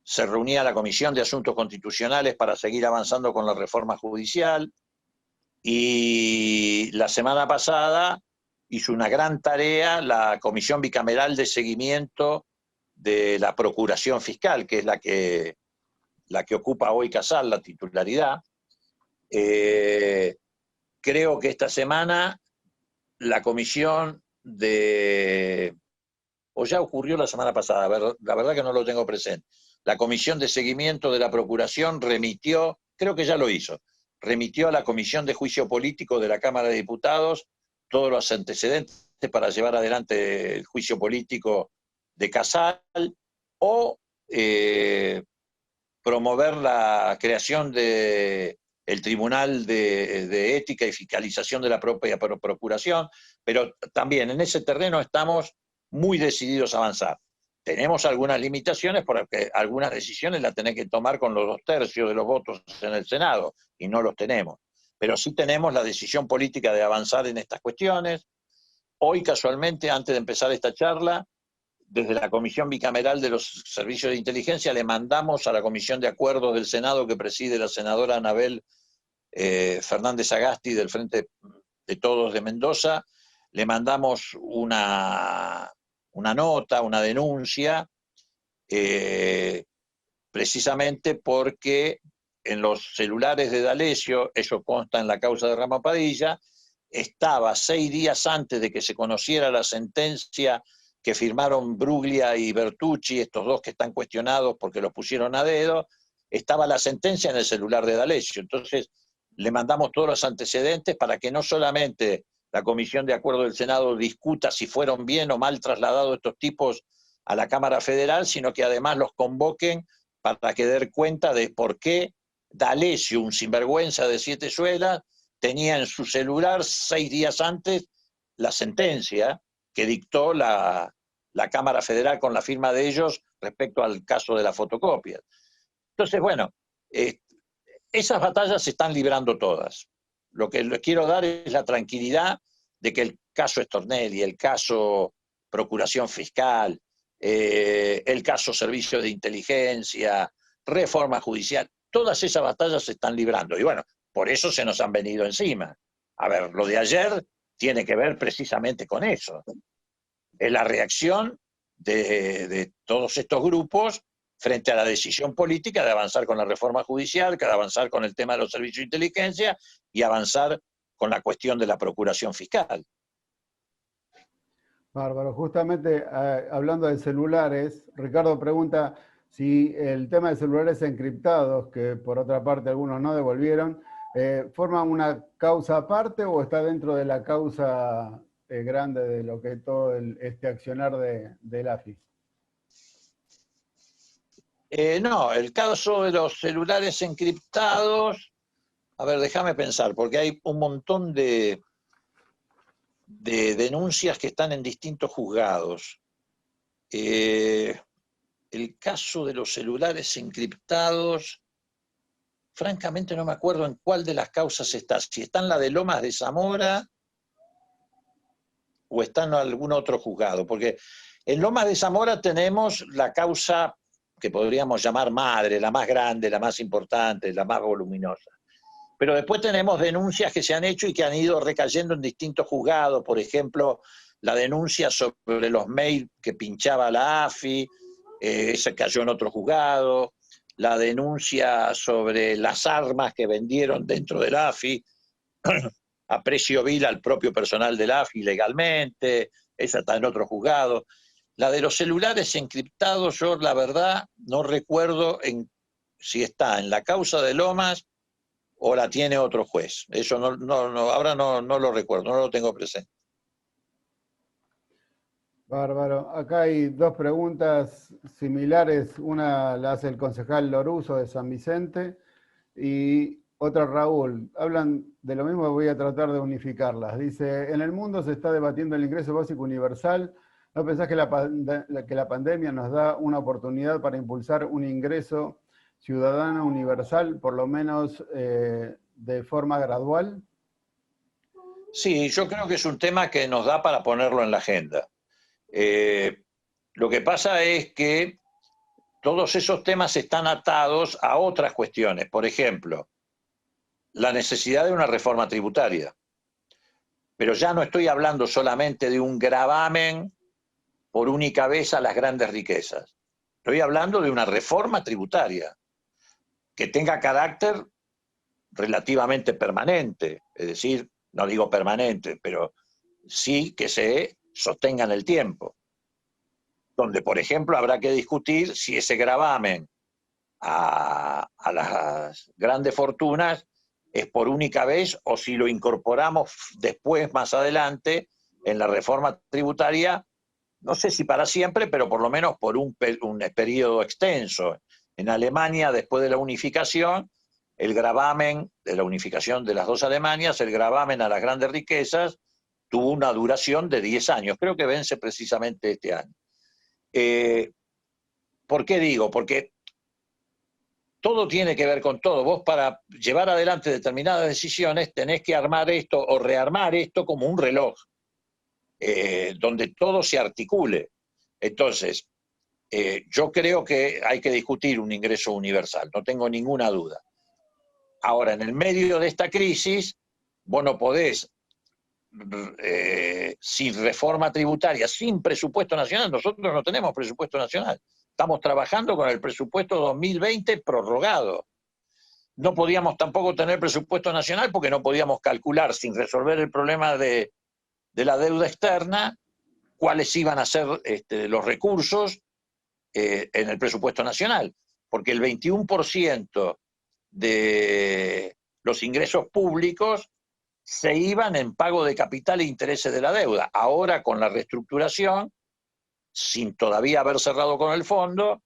se reunía la Comisión de Asuntos Constitucionales para seguir avanzando con la reforma judicial, y la semana pasada hizo una gran tarea la Comisión Bicameral de Seguimiento de la Procuración Fiscal, que es la que ocupa hoy Casal, la titularidad. Creo que esta semana la comisión o ya ocurrió la semana pasada, la verdad que no lo tengo presente, la Comisión de Seguimiento de la Procuración remitió, creo que ya lo hizo, remitió a la Comisión de Juicio Político de la Cámara de Diputados todos los antecedentes para llevar adelante el juicio político de Casal, o promover la creación del Tribunal de Ética y Fiscalización de la propia Procuración, pero también en ese terreno estamos muy decididos a avanzar. Tenemos algunas limitaciones porque algunas decisiones las tenés que tomar con los 2/3 de los votos en el Senado, y no los tenemos. Pero sí tenemos la decisión política de avanzar en estas cuestiones. Hoy, casualmente, antes de empezar esta charla, desde la Comisión Bicameral de los Servicios de Inteligencia le mandamos a la Comisión de Acuerdos del Senado, que preside la senadora Anabel Fernández Agasti del Frente de Todos de Mendoza, le mandamos una nota, una denuncia, precisamente porque en los celulares de D'Alessio, eso consta en la causa de Rama Padilla, estaba 6 días antes de que se conociera la sentencia que firmaron Bruglia y Bertucci, estos dos que están cuestionados porque los pusieron a dedo, estaba la sentencia en el celular de D'Alessio. Entonces le mandamos todos los antecedentes para que no solamente la Comisión de Acuerdo del Senado discuta si fueron bien o mal trasladados estos tipos a la Cámara Federal, sino que además los convoquen para que den cuenta de por qué D'Alessio, un sinvergüenza de 7 suelas, tenía en su celular 6 días antes la sentencia que dictó la Cámara Federal con la firma de ellos respecto al caso de las fotocopias. Entonces, bueno, esas batallas se están librando todas. Lo que les quiero dar es la tranquilidad de que el caso Stornelli, el caso Procuración Fiscal, el caso Servicio de Inteligencia, reforma judicial, todas esas batallas se están librando. Y bueno, por eso se nos han venido encima. A ver, lo de ayer tiene que ver precisamente con eso. Es la reacción de todos estos grupos frente a la decisión política de avanzar con la reforma judicial, de avanzar con el tema de los servicios de inteligencia y avanzar con la cuestión de la procuración fiscal. Bárbaro, justamente hablando de celulares, Ricardo pregunta si el tema de celulares encriptados, que por otra parte algunos no devolvieron, ¿forman una causa aparte o está dentro de la causa grande de lo que es todo este accionar del AFI? No, el caso de los celulares encriptados, a ver, déjame pensar, porque hay un montón de de denuncias que están en distintos juzgados. El caso de los celulares encriptados, francamente no me acuerdo en cuál de las causas está, si está en la de Lomas de Zamora o está en algún otro juzgado, porque en Lomas de Zamora tenemos la causa que podríamos llamar madre, la más grande, la más importante, la más voluminosa. Pero después tenemos denuncias que se han hecho y que han ido recayendo en distintos juzgados, por ejemplo, la denuncia sobre los mails que pinchaba la AFI, esa cayó en otro juzgado, la denuncia sobre las armas que vendieron dentro del AFI a precio vil al propio personal del AFI legalmente, esa está en otro juzgado. La de los celulares encriptados, yo la verdad no recuerdo si está en la causa de Lomas o la tiene otro juez. Eso ahora no lo recuerdo, no lo tengo presente. Bárbaro. Acá hay dos preguntas similares. Una la hace el concejal Loruso de San Vicente y otra Raúl. Hablan de lo mismo, voy a tratar de unificarlas. Dice, en el mundo se está debatiendo el ingreso básico universal. ¿No pensás que la pandemia nos da una oportunidad para impulsar un ingreso ciudadano universal, por lo menos de forma gradual? Sí, yo creo que es un tema que nos da para ponerlo en la agenda. Lo que pasa es que todos esos temas están atados a otras cuestiones. Por ejemplo, la necesidad de una reforma tributaria. Pero ya no estoy hablando solamente de un gravamen por única vez a las grandes riquezas. Estoy hablando de una reforma tributaria que tenga carácter relativamente permanente. Es decir, no digo permanente, pero sí que se sostenga en el tiempo. Donde, por ejemplo, habrá que discutir si ese gravamen a las grandes fortunas es por única vez o si lo incorporamos después, más adelante, en la reforma tributaria, no sé si para siempre, pero por lo menos por un periodo extenso. En Alemania, después de la unificación, el gravamen de la unificación de las dos Alemanias, el gravamen a las grandes riquezas, tuvo una duración de 10 años. Creo que vence precisamente este año. ¿Por qué digo? Porque todo tiene que ver con todo. Vos para llevar adelante determinadas decisiones tenés que armar esto o rearmar esto como un reloj, donde todo se articule. Entonces, yo creo que hay que discutir un ingreso universal, no tengo ninguna duda. Ahora, en el medio de esta crisis, vos no podés, sin reforma tributaria, sin presupuesto nacional, nosotros no tenemos presupuesto nacional, estamos trabajando con el presupuesto 2020 prorrogado. No podíamos tampoco tener presupuesto nacional porque no podíamos calcular, sin resolver el problema de la deuda externa, cuáles iban a ser los recursos en el presupuesto nacional, porque el 21% de los ingresos públicos se iban en pago de capital e intereses de la deuda. Ahora, con la reestructuración, sin todavía haber cerrado con el fondo,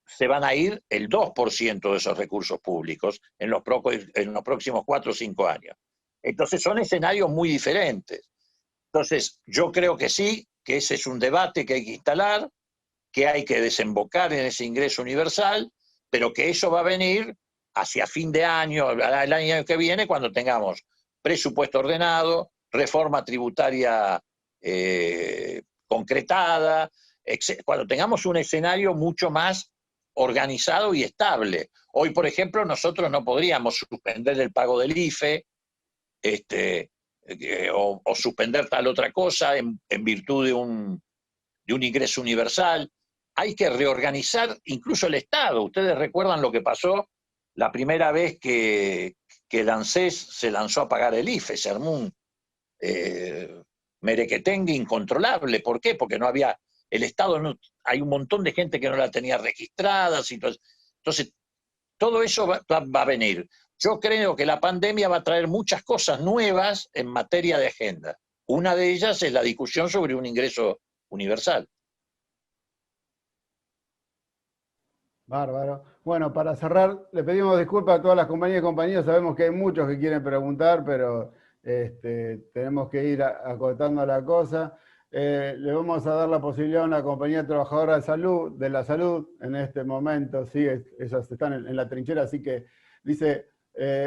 se van a ir el 2% de esos recursos públicos en los próximos 4 o 5 años. Entonces son escenarios muy diferentes. Entonces yo creo que sí, que ese es un debate que hay que instalar, que hay que desembocar en ese ingreso universal, pero que eso va a venir hacia fin de año, el año que viene, cuando tengamos presupuesto ordenado, reforma tributaria concretada, cuando tengamos un escenario mucho más organizado y estable. Hoy, por ejemplo, nosotros no podríamos suspender el pago del IFE o suspender tal otra cosa en virtud de un ingreso universal. Hay que reorganizar incluso el Estado. Ustedes recuerdan lo que pasó la primera vez que el ANSES se lanzó a pagar el IFE, se armó un merequetengue incontrolable. ¿Por qué? Porque no había, el Estado, hay un montón de gente que no la tenía registrada. Entonces, todo eso va a venir. Yo creo que la pandemia va a traer muchas cosas nuevas en materia de agenda. Una de ellas es la discusión sobre un ingreso universal. Bárbaro. Bueno, para cerrar, le pedimos disculpas a todas las compañías y compañeros. Sabemos que hay muchos que quieren preguntar, pero tenemos que ir acotando la cosa. Le vamos a dar la posibilidad a una compañía trabajadora de la salud en este momento, sí, ellas están en la trinchera, así que dice,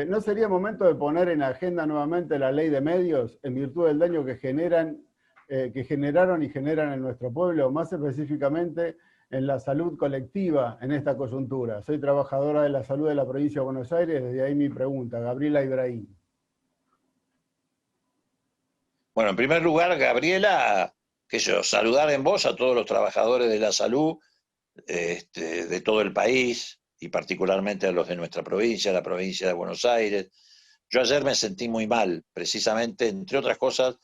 ¿no sería momento de poner en agenda nuevamente la ley de medios en virtud del daño que generaron y generan en nuestro pueblo, más específicamente en la salud colectiva en esta coyuntura? Soy trabajadora de la salud de la provincia de Buenos Aires, desde ahí mi pregunta. Gabriela Ibrahim. Bueno, en primer lugar, Gabriela, saludar en voz a todos los trabajadores de la salud de todo el país, y particularmente a los de nuestra provincia, la provincia de Buenos Aires. Yo ayer me sentí muy mal, precisamente, entre otras cosas,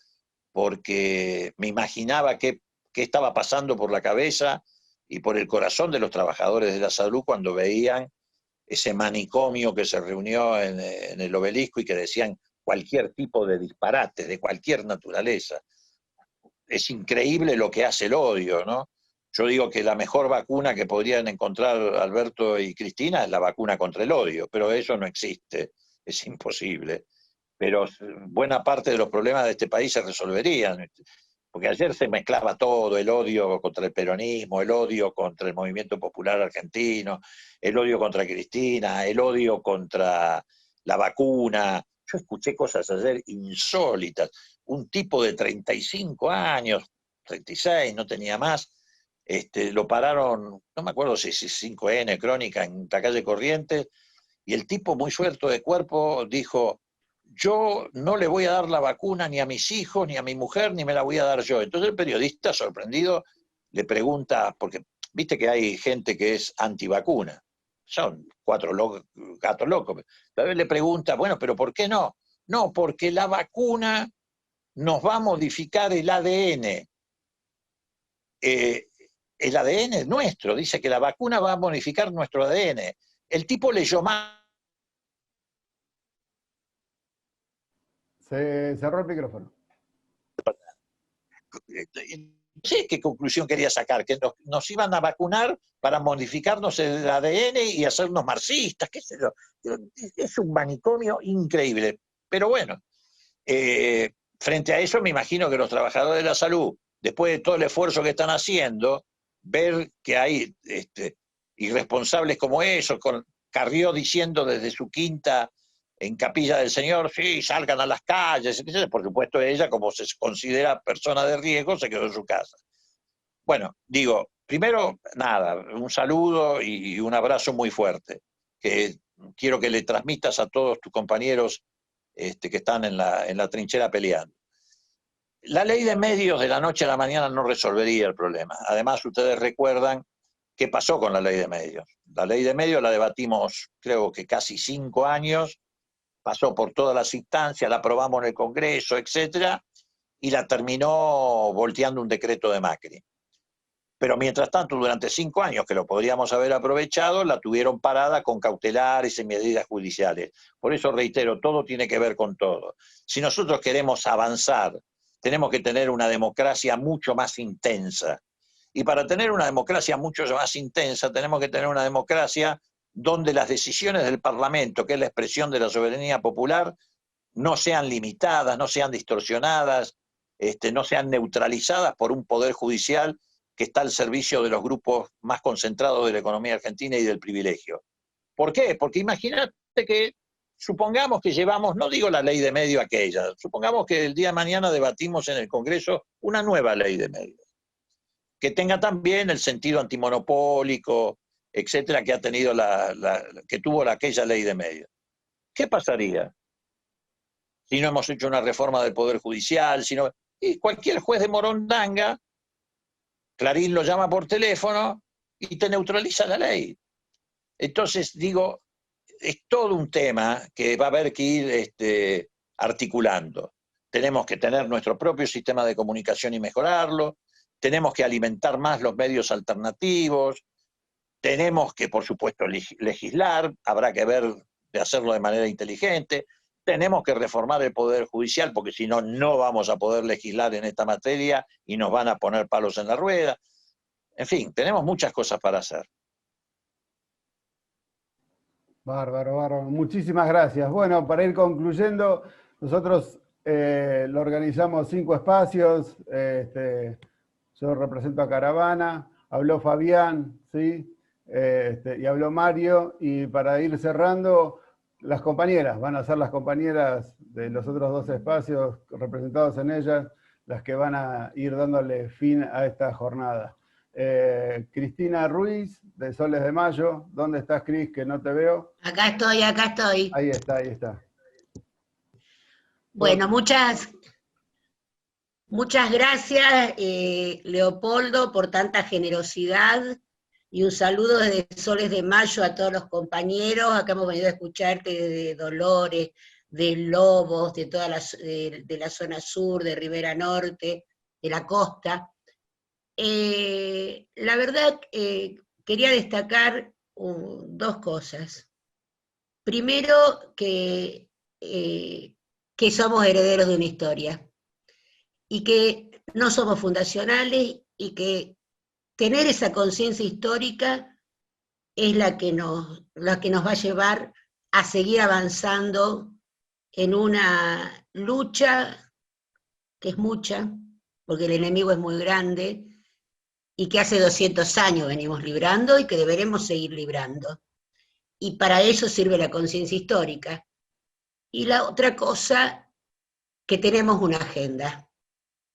porque me imaginaba qué estaba pasando por la cabeza y por el corazón de los trabajadores de la salud cuando veían ese manicomio que se reunió en el Obelisco y que decían cualquier tipo de disparate, de cualquier naturaleza. Es increíble lo que hace el odio, ¿no? Yo digo que la mejor vacuna que podrían encontrar Alberto y Cristina es la vacuna contra el odio, pero eso no existe, es imposible. Pero buena parte de los problemas de este país se resolverían, porque ayer se mezclaba todo, el odio contra el peronismo, el odio contra el movimiento popular argentino, el odio contra Cristina, el odio contra la vacuna. Yo escuché cosas ayer insólitas. Un tipo de 35 años, 36, no tenía más, lo pararon, no me acuerdo si es 5N, Crónica, en la calle Corrientes, y el tipo muy suelto de cuerpo dijo, yo no le voy a dar la vacuna ni a mis hijos, ni a mi mujer, ni me la voy a dar yo. Entonces el periodista, sorprendido, le pregunta, porque viste que hay gente que es antivacuna, son 4 gatos locos. Entonces le pregunta, bueno, pero ¿por qué no? No, porque la vacuna nos va a modificar el ADN. El ADN es nuestro, dice que la vacuna va a modificar nuestro ADN. El tipo leyó mal. Se cerró el micrófono. No sé qué conclusión quería sacar, que nos iban a vacunar para modificarnos el ADN y hacernos marxistas, qué sé yo. Es un manicomio increíble. Pero bueno, frente a eso me imagino que los trabajadores de la salud, después de todo el esfuerzo que están haciendo, ver que hay irresponsables como esos, con Carrió diciendo desde su quinta en Capilla del Señor, sí, salgan a las calles, etc. Por supuesto ella, como se considera persona de riesgo, se quedó en su casa. Bueno, digo, primero, nada, un saludo y un abrazo muy fuerte, que quiero que le transmitas a todos tus compañeros que están en la trinchera peleando. La ley de medios de la noche a la mañana no resolvería el problema. Además, ustedes recuerdan qué pasó con la ley de medios. La ley de medios la debatimos, creo que casi 5 años, pasó por todas las instancias, la aprobamos en el Congreso, etcétera, y la terminó volteando un decreto de Macri. Pero mientras tanto, durante 5 años, que lo podríamos haber aprovechado, la tuvieron parada con cautelares y medidas judiciales. Por eso reitero, todo tiene que ver con todo. Si nosotros queremos avanzar, tenemos que tener una democracia mucho más intensa. Y para tener una democracia mucho más intensa, tenemos que tener una democracia donde las decisiones del Parlamento, que es la expresión de la soberanía popular, no sean limitadas, no sean distorsionadas, no sean neutralizadas por un poder judicial que está al servicio de los grupos más concentrados de la economía argentina y del privilegio. ¿Por qué? Porque imagínate que, supongamos que llevamos, no digo la ley de medios aquella, supongamos que el día de mañana debatimos en el Congreso una nueva ley de medios, que tenga también el sentido antimonopólico, etcétera, que ha tenido que tuvo aquella ley de medios. ¿Qué pasaría si no hemos hecho una reforma del Poder Judicial? Y cualquier juez de Morondanga, Clarín lo llama por teléfono y te neutraliza la ley. Entonces, digo, es todo un tema que va a haber que ir articulando. Tenemos que tener nuestro propio sistema de comunicación y mejorarlo, tenemos que alimentar más los medios alternativos, tenemos que, por supuesto, legislar, habrá que ver de hacerlo de manera inteligente, tenemos que reformar el Poder Judicial, porque si no, no vamos a poder legislar en esta materia y nos van a poner palos en la rueda. En fin, tenemos muchas cosas para hacer. Bárbaro, bárbaro. Muchísimas gracias. Bueno, para ir concluyendo, nosotros lo organizamos 5 espacios. Yo represento a Caravana, habló Fabián, ¿sí? Y habló Mario, y para ir cerrando, las compañeras, van a ser las compañeras de los otros 2 espacios representados en ellas, las que van a ir dándole fin a esta jornada. Cristina Ruiz, de Soles de Mayo. ¿Dónde estás, Cris? Que no te veo. Acá estoy, acá estoy. Ahí está, ahí está. Bueno, muchas gracias, Leopoldo, por tanta generosidad, y un saludo desde Soles de Mayo a todos los compañeros. Acá hemos venido a escucharte de Dolores, de Lobos, de toda de la zona sur, de Ribera Norte, de la costa. La verdad, quería destacar 2 cosas. Primero, que somos herederos de una historia, y que no somos fundacionales, y que tener esa conciencia histórica es la que nos va a llevar a seguir avanzando en una lucha que es mucha, porque el enemigo es muy grande, y que hace 200 años venimos librando y que deberemos seguir librando. Y para eso sirve la conciencia histórica. Y la otra cosa, que tenemos una agenda.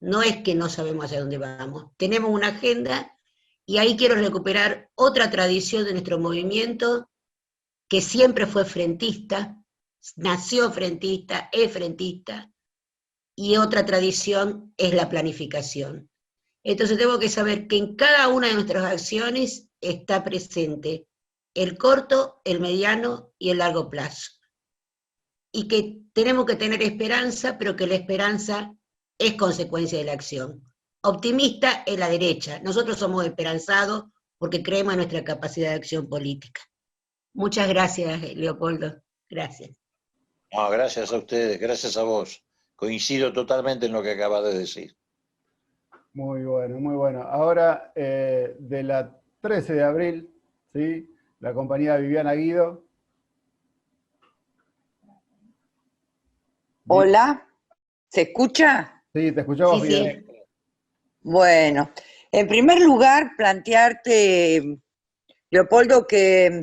No es que no sabemos hacia dónde vamos, tenemos una agenda, y ahí quiero recuperar otra tradición de nuestro movimiento, que siempre fue frentista, nació frentista, es frentista, y otra tradición es la planificación. Entonces tengo que saber que en cada una de nuestras acciones está presente el corto, el mediano y el largo plazo. Y que tenemos que tener esperanza, pero que la esperanza es consecuencia de la acción. Optimista es la derecha. Nosotros somos esperanzados porque creemos en nuestra capacidad de acción política. Muchas gracias, Leopoldo. Gracias. No, gracias a ustedes, gracias a vos. Coincido totalmente en lo que acabas de decir. Muy bueno, muy bueno. Ahora, de la 13 de abril, ¿sí? La compañía Viviana Guido. Hola, ¿se escucha? Sí, te escuchamos bien. Sí. Bueno, en primer lugar, plantearte, Leopoldo, que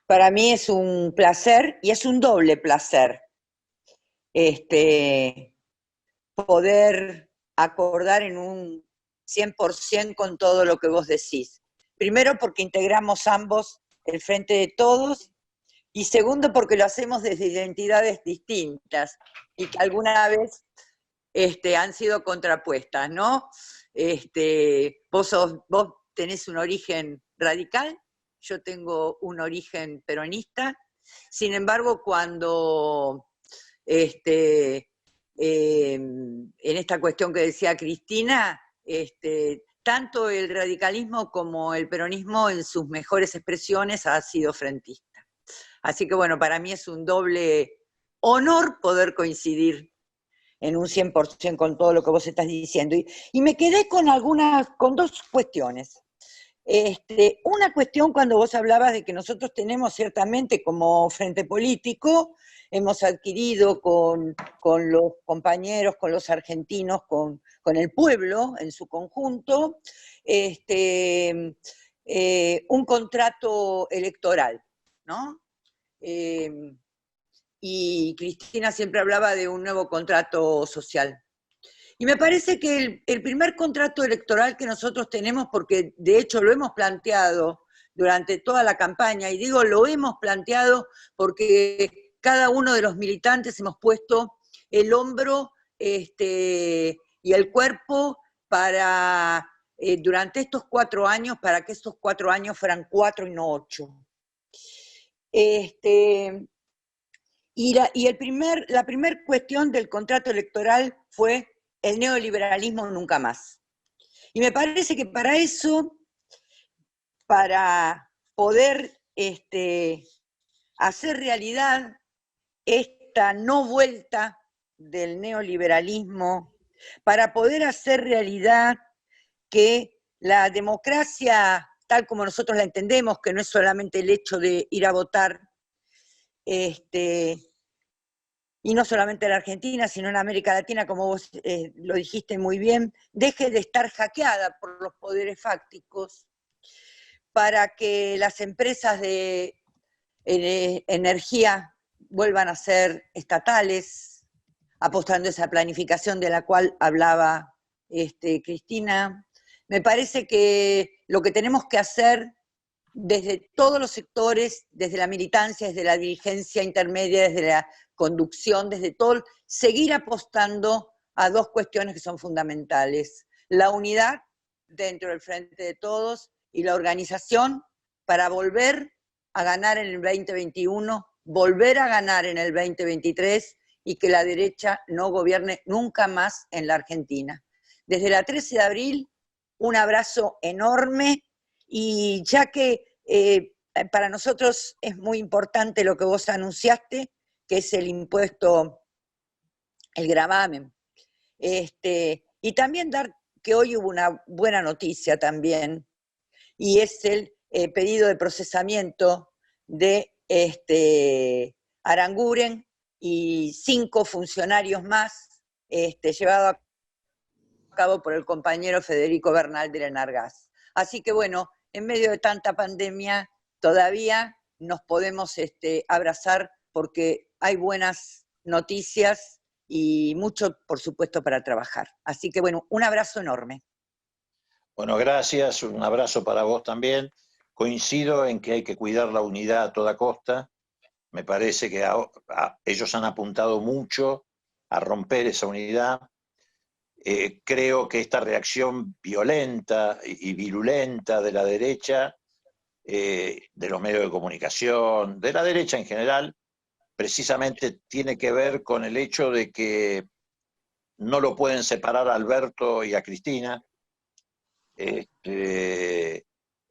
para mí es un placer, y es un doble placer, poder acordar en un 100% con todo lo que vos decís. Primero, porque integramos ambos el Frente de Todos, y segundo, porque lo hacemos desde identidades distintas, y que alguna vez han sido contrapuestas, ¿no? Vos tenés un origen radical, yo tengo un origen peronista. Sin embargo, cuando en esta cuestión que decía Cristina, tanto el radicalismo como el peronismo en sus mejores expresiones ha sido frentista. Así que bueno, para mí es un doble honor poder coincidir en un 100% con todo lo que vos estás diciendo. Y me quedé con 2 cuestiones. Una cuestión, cuando vos hablabas de que nosotros tenemos ciertamente como frente político, hemos adquirido con los compañeros, con los argentinos, con el pueblo en su conjunto, un contrato electoral, ¿no? Y Cristina siempre hablaba de un nuevo contrato social. Y me parece que el primer contrato electoral que nosotros tenemos, porque de hecho lo hemos planteado durante toda la campaña, y digo lo hemos planteado porque cada uno de los militantes hemos puesto el hombro y el cuerpo para, durante estos 4 años, para que estos 4 años fueran 4 y no 8. Y la primer cuestión del contrato electoral fue el neoliberalismo nunca más. Y me parece que para eso, para poder hacer realidad esta no vuelta del neoliberalismo, para poder hacer realidad que la democracia, tal como nosotros la entendemos, que no es solamente el hecho de ir a votar, y no solamente en la Argentina, sino en América Latina, como vos lo dijiste muy bien, deje de estar hackeada por los poderes fácticos, para que las empresas de energía vuelvan a ser estatales, apostando a esa planificación de la cual hablaba Cristina. Me parece que lo que tenemos que hacer desde todos los sectores, desde la militancia, desde la dirigencia intermedia, desde la conducción, desde todo, seguir apostando a dos cuestiones que son fundamentales: la unidad dentro del Frente de Todos y la organización para volver a ganar en el 2021, volver a ganar en el 2023 y que la derecha no gobierne nunca más en la Argentina. Desde la 13 de abril, un abrazo enorme, y ya que para nosotros es muy importante lo que vos anunciaste, que es el impuesto, el gravamen, y también dar que hoy hubo una buena noticia también, y es el pedido de procesamiento de Aranguren y 5 funcionarios más, llevado a cabo por el compañero Federico Bernal del Enargás. Así que bueno, en medio de tanta pandemia todavía nos podemos abrazar, porque hay buenas noticias y mucho, por supuesto, para trabajar. Así que bueno, un abrazo enorme. Bueno, gracias, un abrazo para vos también. Coincido en que hay que cuidar la unidad a toda costa. Me parece que ellos han apuntado mucho a romper esa unidad. Creo que esta reacción violenta y virulenta de la derecha, de los medios de comunicación, de la derecha en general, precisamente tiene que ver con el hecho de que no lo pueden separar a Alberto y a Cristina.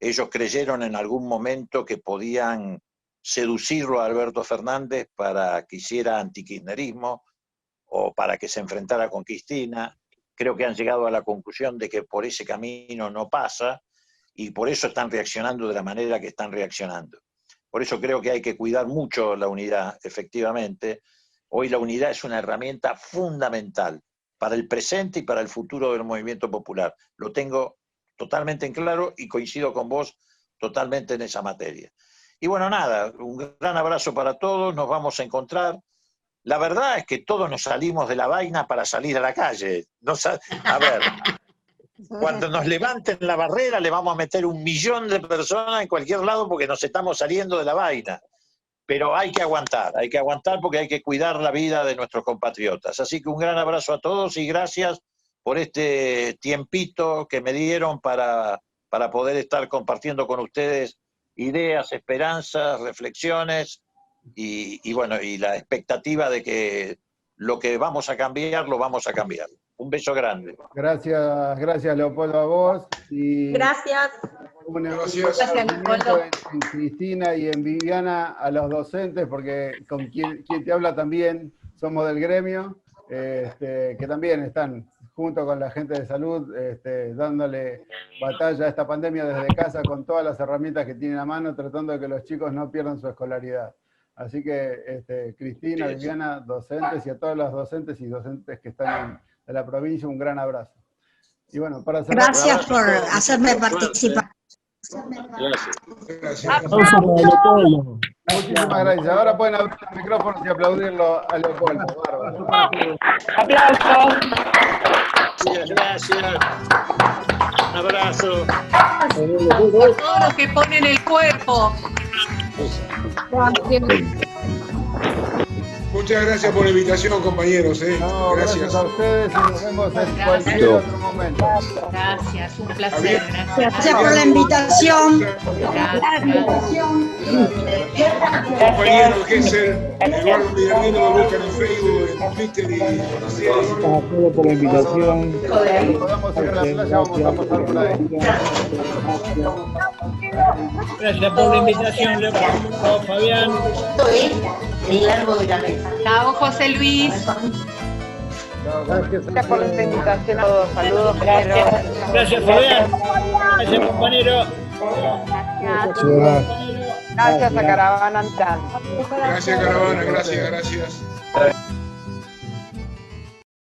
Ellos creyeron en algún momento que podían seducirlo a Alberto Fernández para que hiciera antikirchnerismo o para que se enfrentara con Cristina. Creo que han llegado a la conclusión de que por ese camino no pasa, y por eso están reaccionando de la manera que están reaccionando. Por eso creo que hay que cuidar mucho la unidad, efectivamente. Hoy la unidad es una herramienta fundamental para el presente y para el futuro del movimiento popular. Lo tengo totalmente en claro y coincido con vos totalmente en esa materia. Y bueno, nada, un gran abrazo para todos, nos vamos a encontrar. La verdad es que todos nos salimos de la vaina para salir a la calle. A ver, cuando nos levanten la barrera le vamos a meter 1 millón de personas en cualquier lado porque nos estamos saliendo de la vaina. Pero hay que aguantar porque hay que cuidar la vida de nuestros compatriotas. Así que un gran abrazo a todos y gracias por este tiempito que me dieron para poder estar compartiendo con ustedes ideas, esperanzas, reflexiones y bueno, y la expectativa de que lo que vamos a cambiar, lo vamos a cambiar. Un beso grande. Gracias Leopoldo, a vos. Y gracias. Gracias Leopoldo. En Cristina y en Viviana, a los docentes, porque con quien te habla también somos del gremio, que también están junto con la gente de salud, dándole batalla a esta pandemia desde casa con todas las herramientas que tienen a mano, tratando de que los chicos no pierdan su escolaridad. Así que Cristina, Viviana, docentes, y a todos los docentes y docentes que están de la provincia, un gran abrazo. Y bueno, para cerrar, gracias por hacerme participar. Gracias. Muchísimas gracias. Ahora pueden abrir los micrófonos y aplaudirlo a Leopoldo. Bárbaro. ¡Aplausos! Gracias. Un abrazo. Por todo lo que ponen el cuerpo. Muchas gracias por la invitación, compañeros. No, gracias a ustedes y nos vemos en cualquier otro momento. Gracias, un placer. Gracias por la invitación. Compañero Gesser, Eduardo Villarmino lo buscan en Facebook, en Twitter y gracias a todos por la invitación. Cuando podamos ir a la playa vamos a pasar por ahí. Gracias por la invitación, Leopoldo, Fabián. El largo de la mesa. Chao, José Luis. Gracias por la invitación a todos. Saludos. Gracias, Fabián. Gracias, compañero. Gracias a Caravana Antal. Gracias, Caravana. Gracias.